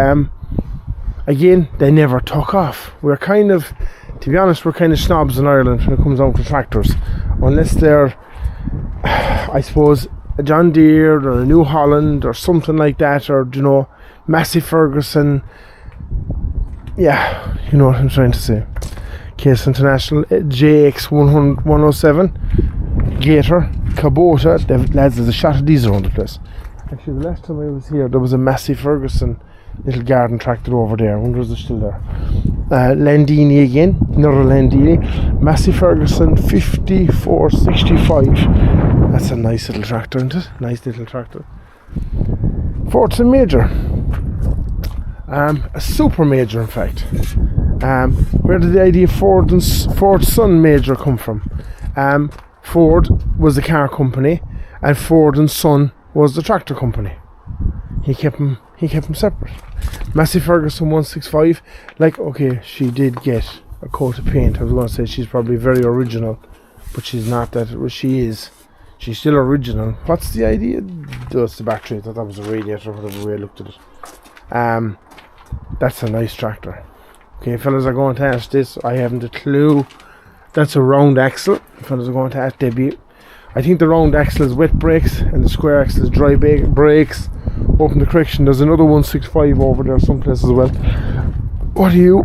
again, they never took off. We're kind of, to be honest, we're kind of snobs in Ireland when it comes down to tractors, unless they're, I suppose, a John Deere or a New Holland or something like that, or you know, Massey Ferguson. Yeah, you know what I'm trying to say. Case International, JX 107, Gator, Kubota. Lads, there's a shot of these around the place. Actually, the last time I was here, there was a Massey Ferguson little garden tractor over there. I wonder if they're still there. Landini again, another Landini. Massey Ferguson 5465. That's a nice little tractor, isn't it? Nice little tractor. Fortune Major. A super major, in fact. Where did the idea Ford Son Major come from? Ford was the car company, and Ford and Son was the tractor company. He kept them separate. Massey Ferguson 165. Like, okay, she did get a coat of paint. I was going to say she's probably very original, but she's not that. She is She's still original. What's the idea? That's the battery. I thought that was a radiator, whatever way I looked at it. That's a nice tractor. Okay, fellas are going to ask this. I haven't a clue. That's a round axle. Fellas are going to ask Debbie. I think the round axle is wet brakes and the square axle is dry brakes. Open the correction. There's another 165 over there someplace as well. What are you?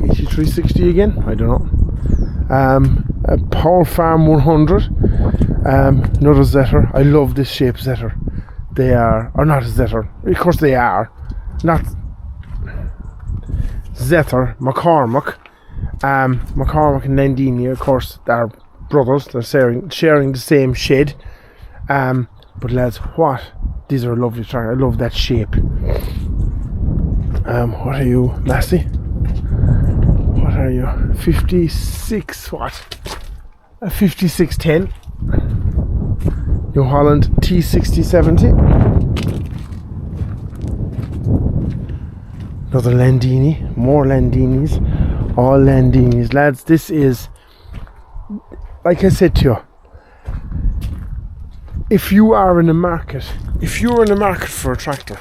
8360 again? I don't know. A Power Farm 100. Another Zetter. I love this shape Zetter. They are, or not a Zetter. Of course they are. Not Zetter, McCormick. McCormick and Landini, of course, they're brothers. They're sharing the same shed. But lads, what? These are lovely tractors. I love that shape. What are you, Massey? What are you? 56 what? A 5610. New Holland T6070. Another Landini. More Landinis. All Landinis. Lads, this is, like I said to you, if you're in the market for a tractor,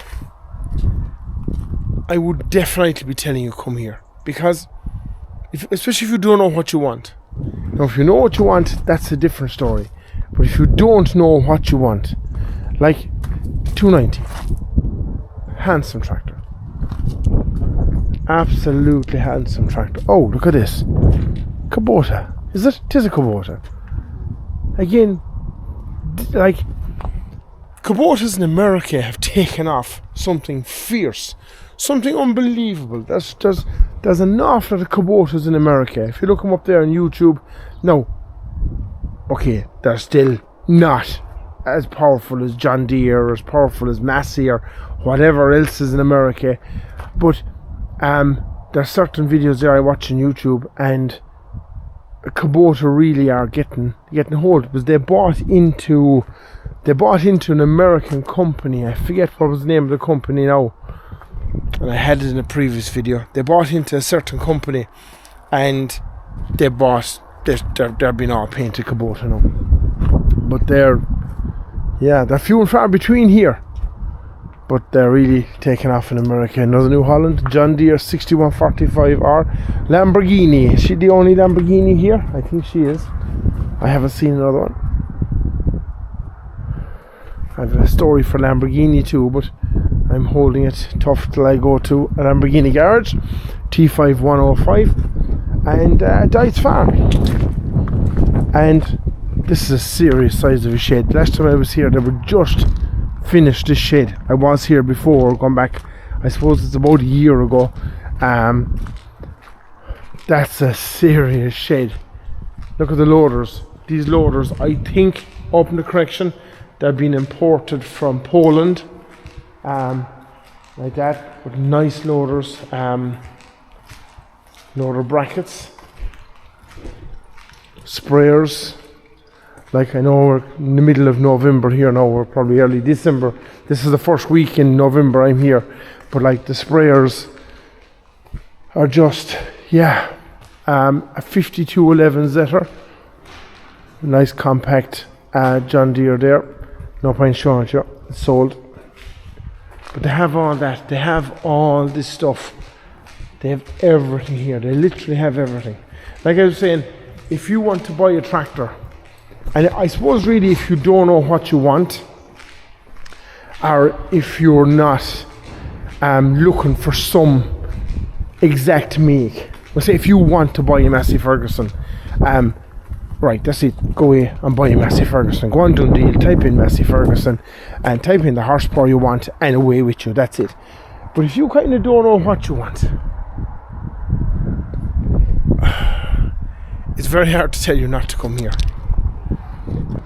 I would definitely be telling you come here, because especially if you don't know what you want. Now if you know what you want, that's a different story, but if you don't know what you want, like 290, handsome tractor, absolutely handsome tractor. Oh, look at this Kubota. Is it? It is a Kubota again. Like, Kubotas in America have taken off something fierce, something unbelievable. There's an awful lot of Kubotas in America. If you look them up there on YouTube, no, okay, they're still not as powerful as John Deere or as powerful as Massey or whatever else is in America, but there's certain videos there I watch on YouTube, and Kubota really are getting hold, because they bought into an American company. I forget what was the name of the company now, and I had it in a previous video. They bought into a certain company, and they're being all painted Kubota now. But they're few and far between here. But they're really taking off in America. Another New Holland John Deere 6145R Lamborghini. Is she the only Lamborghini here? I think she is. I haven't seen another one. I have a story for Lamborghini too, but I'm holding it tough till I go to a Lamborghini garage. T5105 and Dice Farm. And this is a serious size of a shed. Last time I was here, they were just finished this shed. I was here before, gone back, I suppose it's about a year ago. That's a serious shed. Look at the loaders. These loaders, I think, open the correction, they're being imported from Poland, like that, with nice loaders, loader brackets, sprayers. Like, I know we're in the middle of November here now, we're probably early December. This is the first week in November I'm here. But like, the sprayers are just, a 5211 Zetter. Nice compact John Deere there. No point showing it you, it's sold. But they have all that, they have all this stuff. They have everything here, they literally have everything. Like I was saying, if you want to buy a tractor, and I suppose really if you don't know what you want, or if you're not looking for some exact make, let's say if you want to buy a Massey Ferguson, right, that's it, go away and buy a Massey Ferguson. Go on Dundee, type in Massey Ferguson and type in the horsepower you want and away with you, that's it. But if you kind of don't know what you want, it's very hard to tell you not to come here.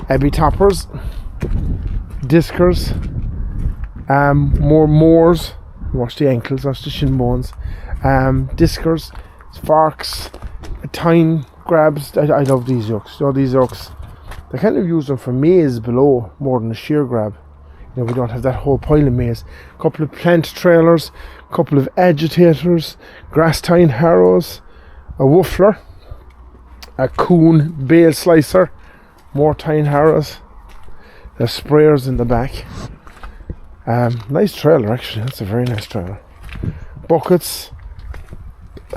Abbey toppers, discers, more moors, watch the ankles, watch the shin bones, discers, forks, tine grabs. I love these yokes. You know, these yokes, they kind of use them for maize below more than a shear grab. You know, we don't have that whole pile of maize. A couple of plant trailers, a couple of agitators, grass tine harrows, a woofler, a coon bale slicer, More tine harrows. There's sprayers in the back. Nice trailer actually, that's a very nice trailer. Buckets.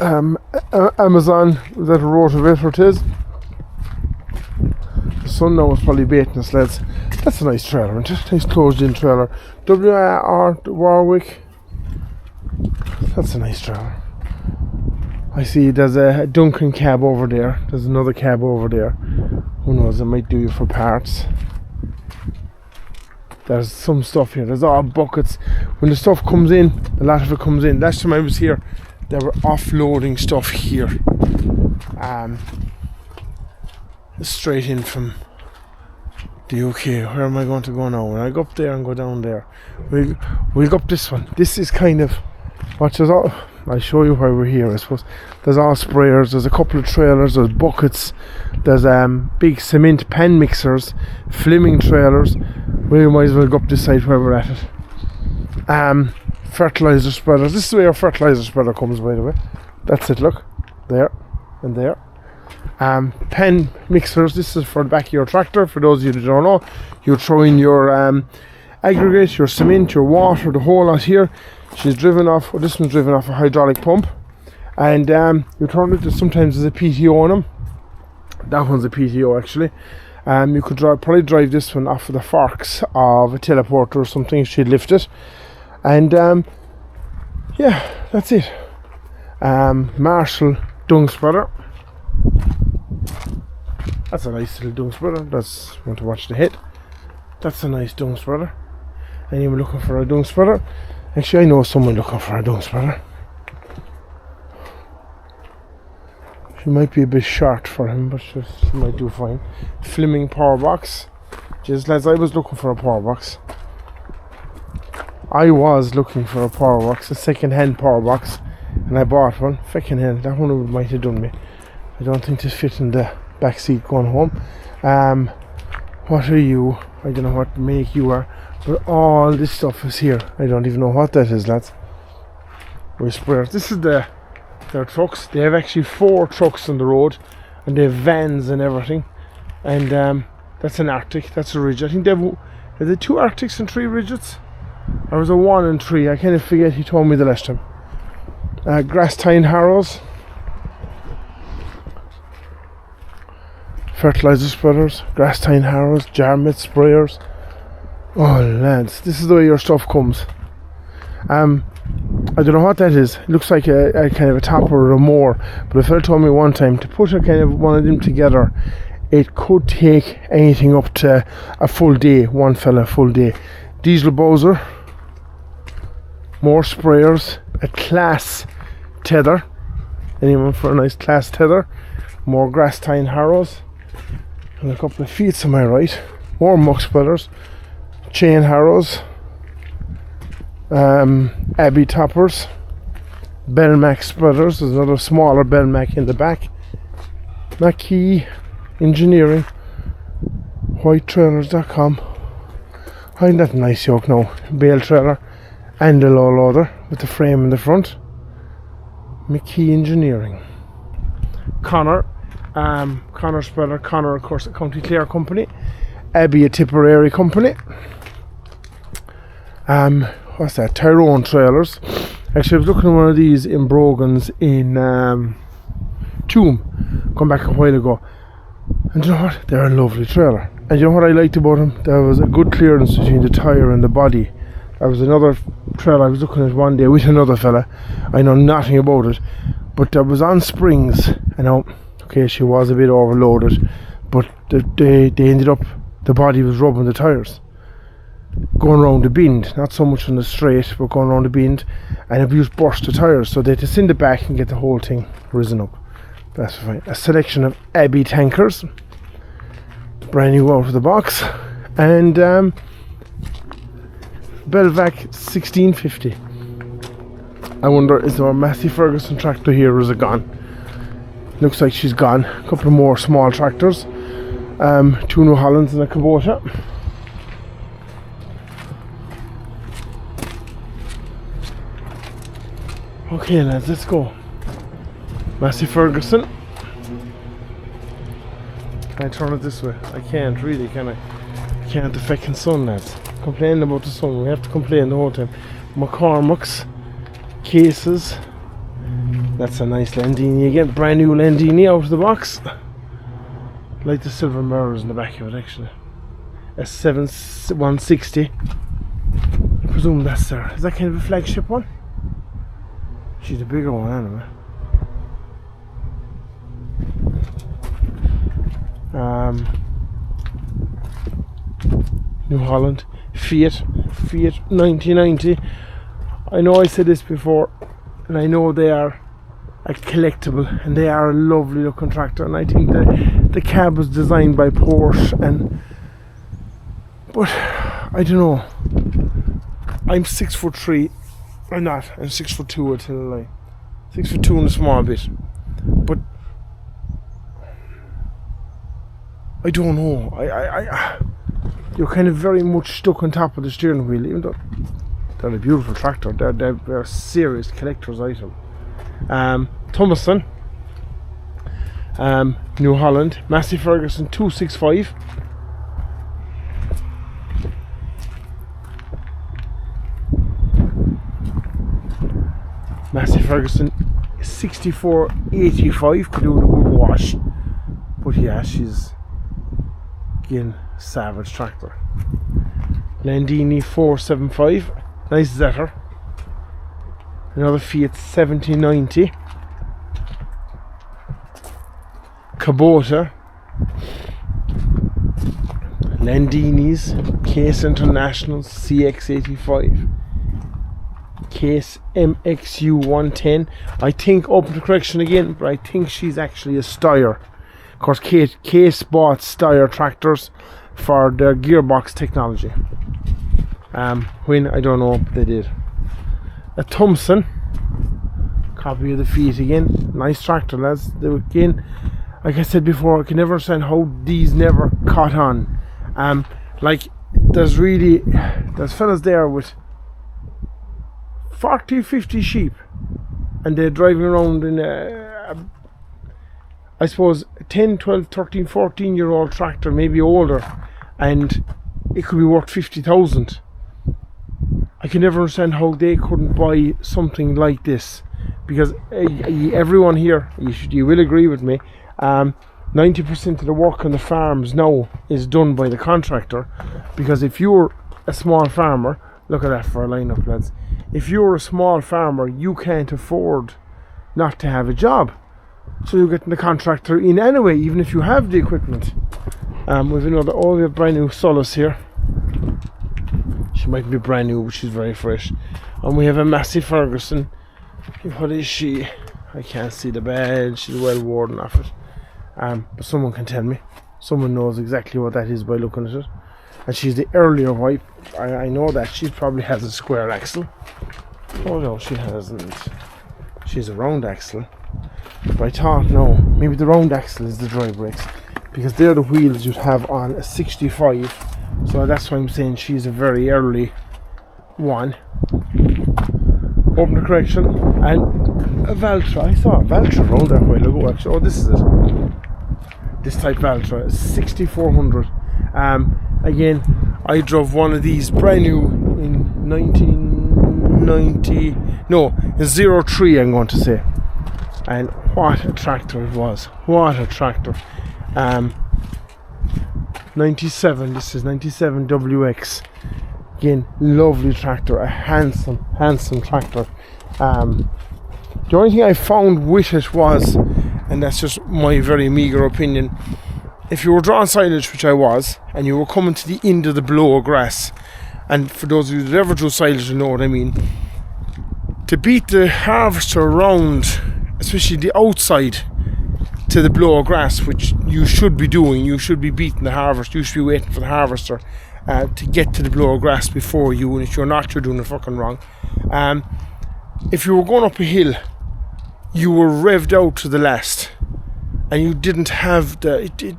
Amazon, is that a rotavator it is? The sun now is probably baiting the sleds. That's a nice trailer, isn't it? Nice closed in trailer. WR Warwick. That's a nice trailer. I see there's a Duncan cab over there. There's another cab over there. Who knows, it might do you for parts. There's some stuff here. There's all buckets. When the stuff comes in, a lot of it comes in. Last time I was here, they were offloading stuff here. Straight in from the UK. Where am I going to go now? When I go up there and go down there, we'll go up this one. This is kind of what is all. I'll show you why we're here, I suppose. There's all sprayers, there's a couple of trailers, there's buckets, there's big cement pan mixers, Fleming trailers. We might as well go up this side where we're at it. Fertilizer spreaders. This is where your fertilizer spreader comes, by the way. That's it, look. There and there. Pen mixers. This is for the back of your tractor. For those of you that don't know, you throw in your aggregate, your cement, your water, the whole lot here. She's driven off, well, this one's driven off a hydraulic pump, and you turn it. Sometimes there's a PTO on them. That one's a PTO actually. You could probably drive this one off of the forks of a teleporter or something. She'd lift it, and yeah, that's it. Marshall dung spreader. That's a nice little dung spreader. That's want to watch the hit. That's a nice dung spreader. Anyone looking for a dung spreader? Actually, I know someone looking for a dung spreader. She might be a bit short for him, but she might do fine. Fleming power box. Just lads, I was looking for a power box. I was looking for a power box, a second-hand power box, and I bought one. Second-hand. That one might have done me. I don't think this fit in the back seat going home. What are you? I don't know what make you are. But all this stuff is here. I don't even know what that is, lads. We sprayers. This is their trucks. They have actually 4 trucks on the road, and they have vans and everything. And that's an Arctic. That's a Ridge. I think they have. Are there 2 Arctics and 3 Ridgets? Or was it 1 and 3? I kind of forget. He told me the last time. Grass tine harrows. Fertilizer spreaders. Grass tine harrows. Jar mitt sprayers. Oh lads, this is the way your stuff comes. I don't know what that is. It looks like a kind of a topper or a mower. But a fella told me one time to put a kind of one of them together, it could take anything up to a full day. One fella, full day. Diesel Bowser. More sprayers. A class tether. Anyone for a nice class tether? More grass tine harrows. And a couple of feet to my right. More muck spreaders. Chain harrows, Abbey toppers, Belmac spreaders. There's another smaller Belmac in the back. Mackey Engineering, whitetrailers.com. Find that nice yoke now. Bale trailer and a low loader with the frame in the front. Mackey Engineering. Connor spreader. Connor, of course, a County Clare company. Abbey, a Tipperary company. What's that? Tyrone trailers. Actually, I was looking at one of these in Brogans in Tuam. Come back a while ago. And you know what? They're a lovely trailer. And you know what I liked about them? There was a good clearance between the tyre and the body. There was another trailer I was looking at one day with another fella. I know nothing about it. But there was on springs. I know, okay, she was a bit overloaded. But they ended up, the body was rubbing the tyres. Going around the bend, not so much on the straight, but going around the bend, and it just burst the tyres, so they had to send it back and get the whole thing risen up. That's fine. A selection of Abbey tankers, brand new out of the box, and Belvac 1650. I wonder, is there a Massey Ferguson tractor here, or is it gone? Looks like she's gone. A couple of more small tractors, 2 New Hollands and a Kubota. Okay lads, let's go. Massey Ferguson. Can I turn it this way? I can't really, can I? Can't the fucking sun, lads. Complaining about the sun. We have to complain the whole time. McCormick's cases. That's a nice Landini again. Brand new Landini out of the box. Like the silver mirrors in the back of it, actually. A 160. I presume that's there. Is that kind of a flagship one? She's a bigger one anyway. New Holland. Fiat 1990. I know I said this before, and I know they are a collectible, and they are a lovely looking tractor, and I think the cab was designed by Porsche, but I don't know. I'm 6'3". I'm not. I'm 6'2". I tell a lie. 6'2" and a small bit, but I don't know. You're kind of very much stuck on top of the steering wheel, even though they're a beautiful tractor. They're a serious collector's item. Thomason, New Holland, Massey Ferguson 265. Massey Ferguson 6485. Could do with a good wash, but yeah, she's again savage tractor. Landini 475. Nice Zetter. Another Fiat 7090. Kubota. Landini's. Case International CX85. Case MXU 110. I think, open to correction again, but I think she's actually a Steyr. Of course, Case bought Steyr tractors for their gearbox technology. When, I don't know, but they did. A Thompson, copy of the Fiat again. Nice tractor, lads. They, again, like I said before, I can never understand how these never caught on. Like, there's fellas there with 40, 50 sheep, and they're driving around in I suppose 10, 12, 13, 14 year old tractor, maybe older, and it could be worth 50,000. I can never understand how they couldn't buy something like this, because everyone here, you will agree with me, 90% of the work on the farms now is done by the contractor, because if you're a small farmer, look at that for a lineup, lads. If you're a small farmer, you can't afford not to have a job, so you're getting the contractor in anyway, even if you have the equipment. We've another, we have brand new Solus here. She might be brand new, but she's very fresh. And we have a Massey Ferguson. What is she? I can't see the badge. She's well worn off it. But someone can tell me. Someone knows exactly what that is by looking at it. And she's the earlier wipe. I know that she probably has a square axle. Oh no, she hasn't. She's a round axle. But I thought, no, maybe the round axle is the dry brakes, because they're the wheels you'd have on a 65. So that's why I'm saying she's a very early one. Open the correction. And a Valtra. I saw a Valtra round there a while ago, actually. Oh, this is it. This type Valtra, 6400. Again, I drove one of these brand new in 1990. No, 03, I'm going to say. And what a tractor it was. What a tractor. 97, this is 97 WX. Again, lovely tractor, a handsome tractor. The only thing I found with it was, and that's just my very meagre opinion, if you were drawing silage, which I was, and you were coming to the end of the blow grass, and for those of you that ever drew silage, you know what I mean, to beat the harvester around, especially the outside, to the blow grass, which you should be doing, you should be beating the harvester, you should be waiting for the harvester to get to the blow grass before you, and if you're not, you're doing it fucking wrong. If you were going up a hill, you were revved out to the last, and you didn't have it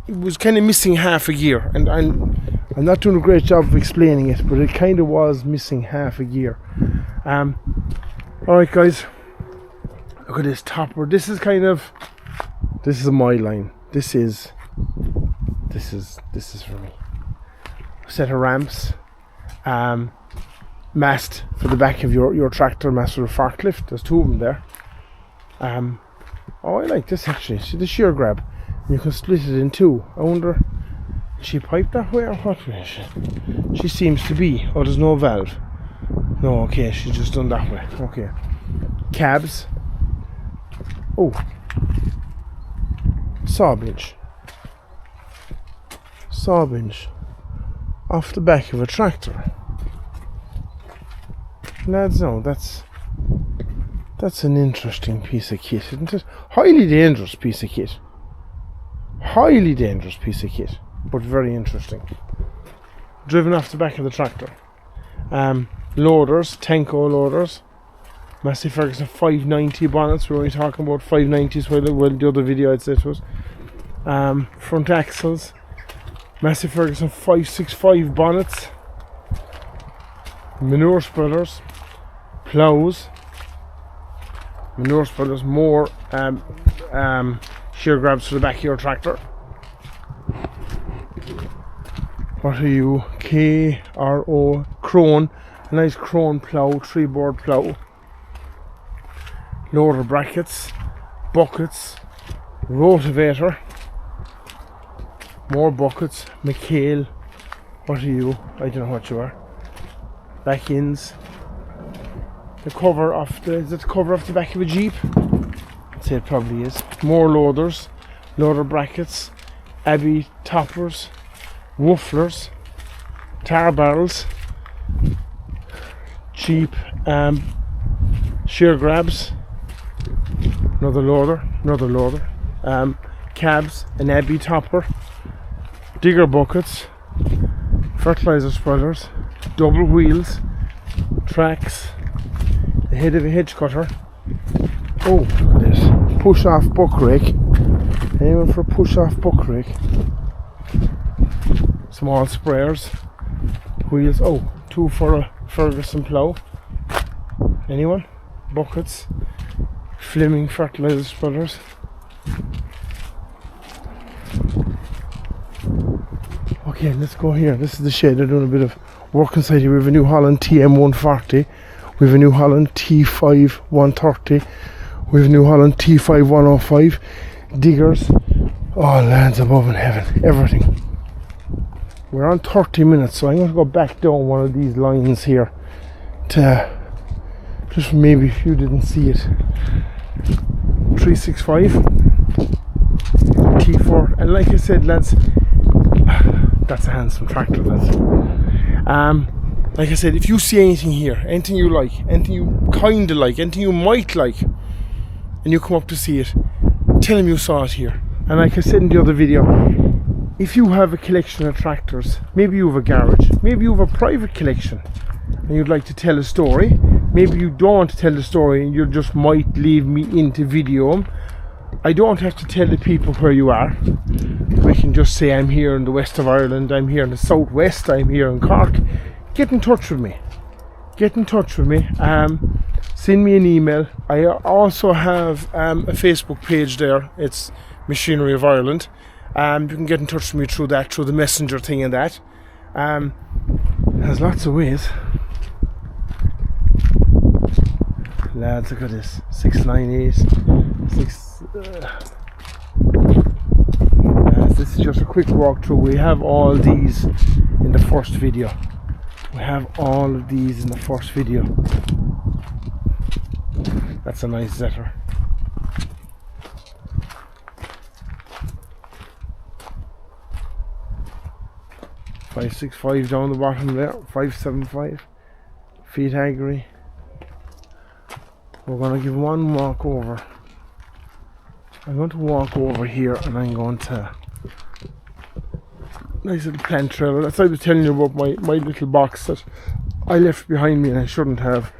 was kind of missing half a gear, and I'm not doing a great job of explaining it, but it kind of was missing half a gear. Alright guys, look at this topper. This is my line. This is this is for me. A set of ramps, mast for the back of your tractor, mast for the forklift. There's 2 of them there. Oh, I like this actually. See the shear grab. You can split it in 2. I wonder, is she piped that way or what? She seems to be. Oh, there's no valve. No, okay, she's just done that way. Okay. Cabs. Oh. Saw bench. Saw bench. Off the back of a tractor. Lads, no, that's an interesting piece of kit, isn't it? Highly dangerous piece of kit. Highly dangerous piece of kit, but very interesting. Driven off the back of the tractor. Loaders, Tenco loaders. Massey Ferguson 590 bonnets. We're only talking about 590s while the other video I'd say it was. Front axles. Massey Ferguson 565 bonnets. Manure spreaders. Plows. Manure spreaders. More shear grabs for the back of your tractor. What are you? KRO Krone. A nice Krone plow, 3-board plow. Loader brackets, buckets, rotavator, more buckets, McHale. What are you? I don't know what you are. Back ends. The cover off the, is it the cover off the back of a Jeep? I'd say it probably is. More loaders, loader brackets, Abbey toppers, wooflers, tar barrels, Jeep shear grabs, another loader, cabs, an Abbey topper, digger buckets, fertilizer spreaders, double wheels, tracks, the head of a hedge cutter. Oh, look at this. Push off buck rake. Anyone for a push off buck rake? Small sprayers, wheels. Oh, 2 for a Ferguson plow. Anyone? Buckets, Fleming fertilizer spreaders. Okay, let's go here. This is the shed. They're doing a bit of work inside here. We have a New Holland TM140. We have a New Holland T5 130. We have a New Holland T5 105. Diggers. Oh, lands above in heaven. Everything. We're on 30 minutes, so I'm going to go back down one of these lines here to, just maybe if you didn't see it, 365 T4, and like I said, lads, that's a handsome tractor, lads. Like I said, if you see anything here, anything you like, anything you kinda like, anything you might like, and you come up to see it, tell them you saw it here. And like I said in the other video, if you have a collection of tractors, maybe you have a garage, maybe you have a private collection and you'd like to tell a story, maybe you don't want to tell the story and you just might leave me into video them. I don't have to tell the people where you are. We can just say I'm here in the west of Ireland, I'm here in the southwest, I'm here in Cork. Get in touch with me. Get in touch with me. Send me an email. I also have a Facebook page there. It's Machinery of Ireland. You can get in touch with me through that, through the messenger thing and that. There's lots of ways. Lads, look at this. 698. This is just a quick walkthrough. We have all these in the first video. We have all of these in the first video. That's a nice zetter. $565 down the bottom there, $575. Feet Agri. We're going to give one walk over. I'm going to walk over here and I'm going to... Nice little plant trailer. That's what I was telling you about my little box that I left behind me and I shouldn't have.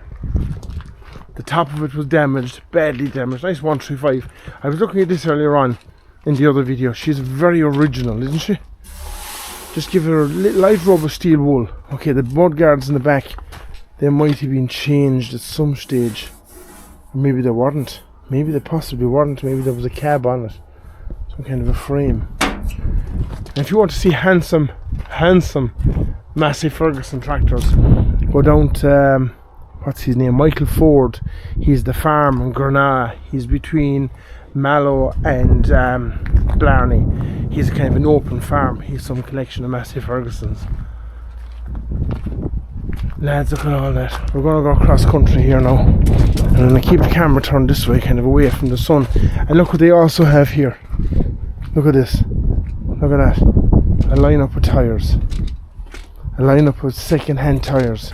The top of it was damaged, badly damaged. Nice 135. I was looking at this earlier on in the other video. She's very original, isn't she? Just give her a light rub of steel wool. Okay, the mud guards in the back, they might have been changed at some stage. Or maybe they weren't. Maybe they possibly weren't. Maybe there was a cab on it. Some kind of a frame. And if you want to see handsome Massey Ferguson tractors, go down to what's his name, Michael Ford. He's the farm in Granada. He's between Mallow and Blarney. He's kind of an open farm. He's some collection of Massey Fergusons. Lads, look at all that. We're going to go across country here now. And I'm going to keep the camera turned this way, kind of away from the sun. And look what they also have here. Look at this. Look at that. A lineup of tyres. A lineup of second-hand tyres.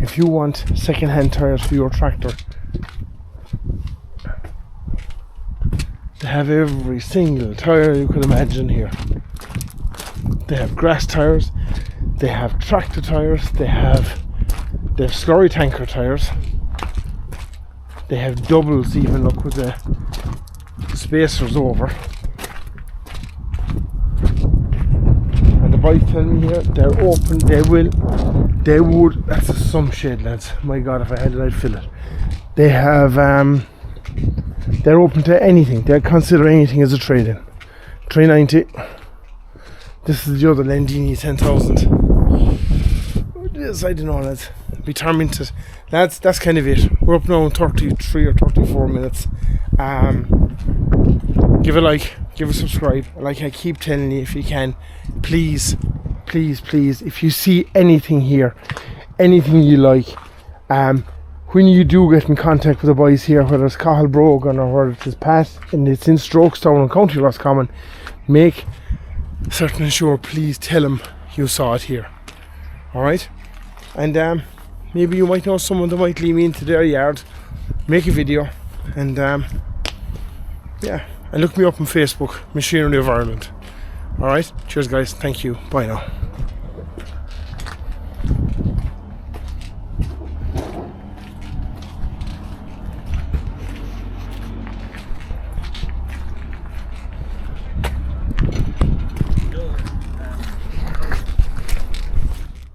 If you want second-hand tyres for your tractor, they have every single tyre you can imagine here. They have grass tyres. They have tractor tyres. They have slurry tanker tyres. They have doubles even, look, with the spacers over. And the boys tell me here they're open. They would. That's a sum shed, lads. My God, if I had it, I'd fill it. They have. They're open to anything. They consider anything as a trade-in. 390. This is the other Landini 10,000. Yes, I don't know, lads. Be tormented. Lads, that's kind of it. We're up now in 33 or 34 minutes. Give a like, give a subscribe. Like I keep telling you, if you can, please, if you see anything here, anything you like, when you do get in contact with the boys here, whether it's Cahill Brogan or whether it's Pat and it's in Strokestown and County Roscommon, make certain and sure, please tell them you saw it here. Alright? And maybe you might know someone that might lead me into their yard, make a video, and yeah, and look me up on Facebook, Machinery of Ireland. Alright? Cheers guys, thank you, bye now.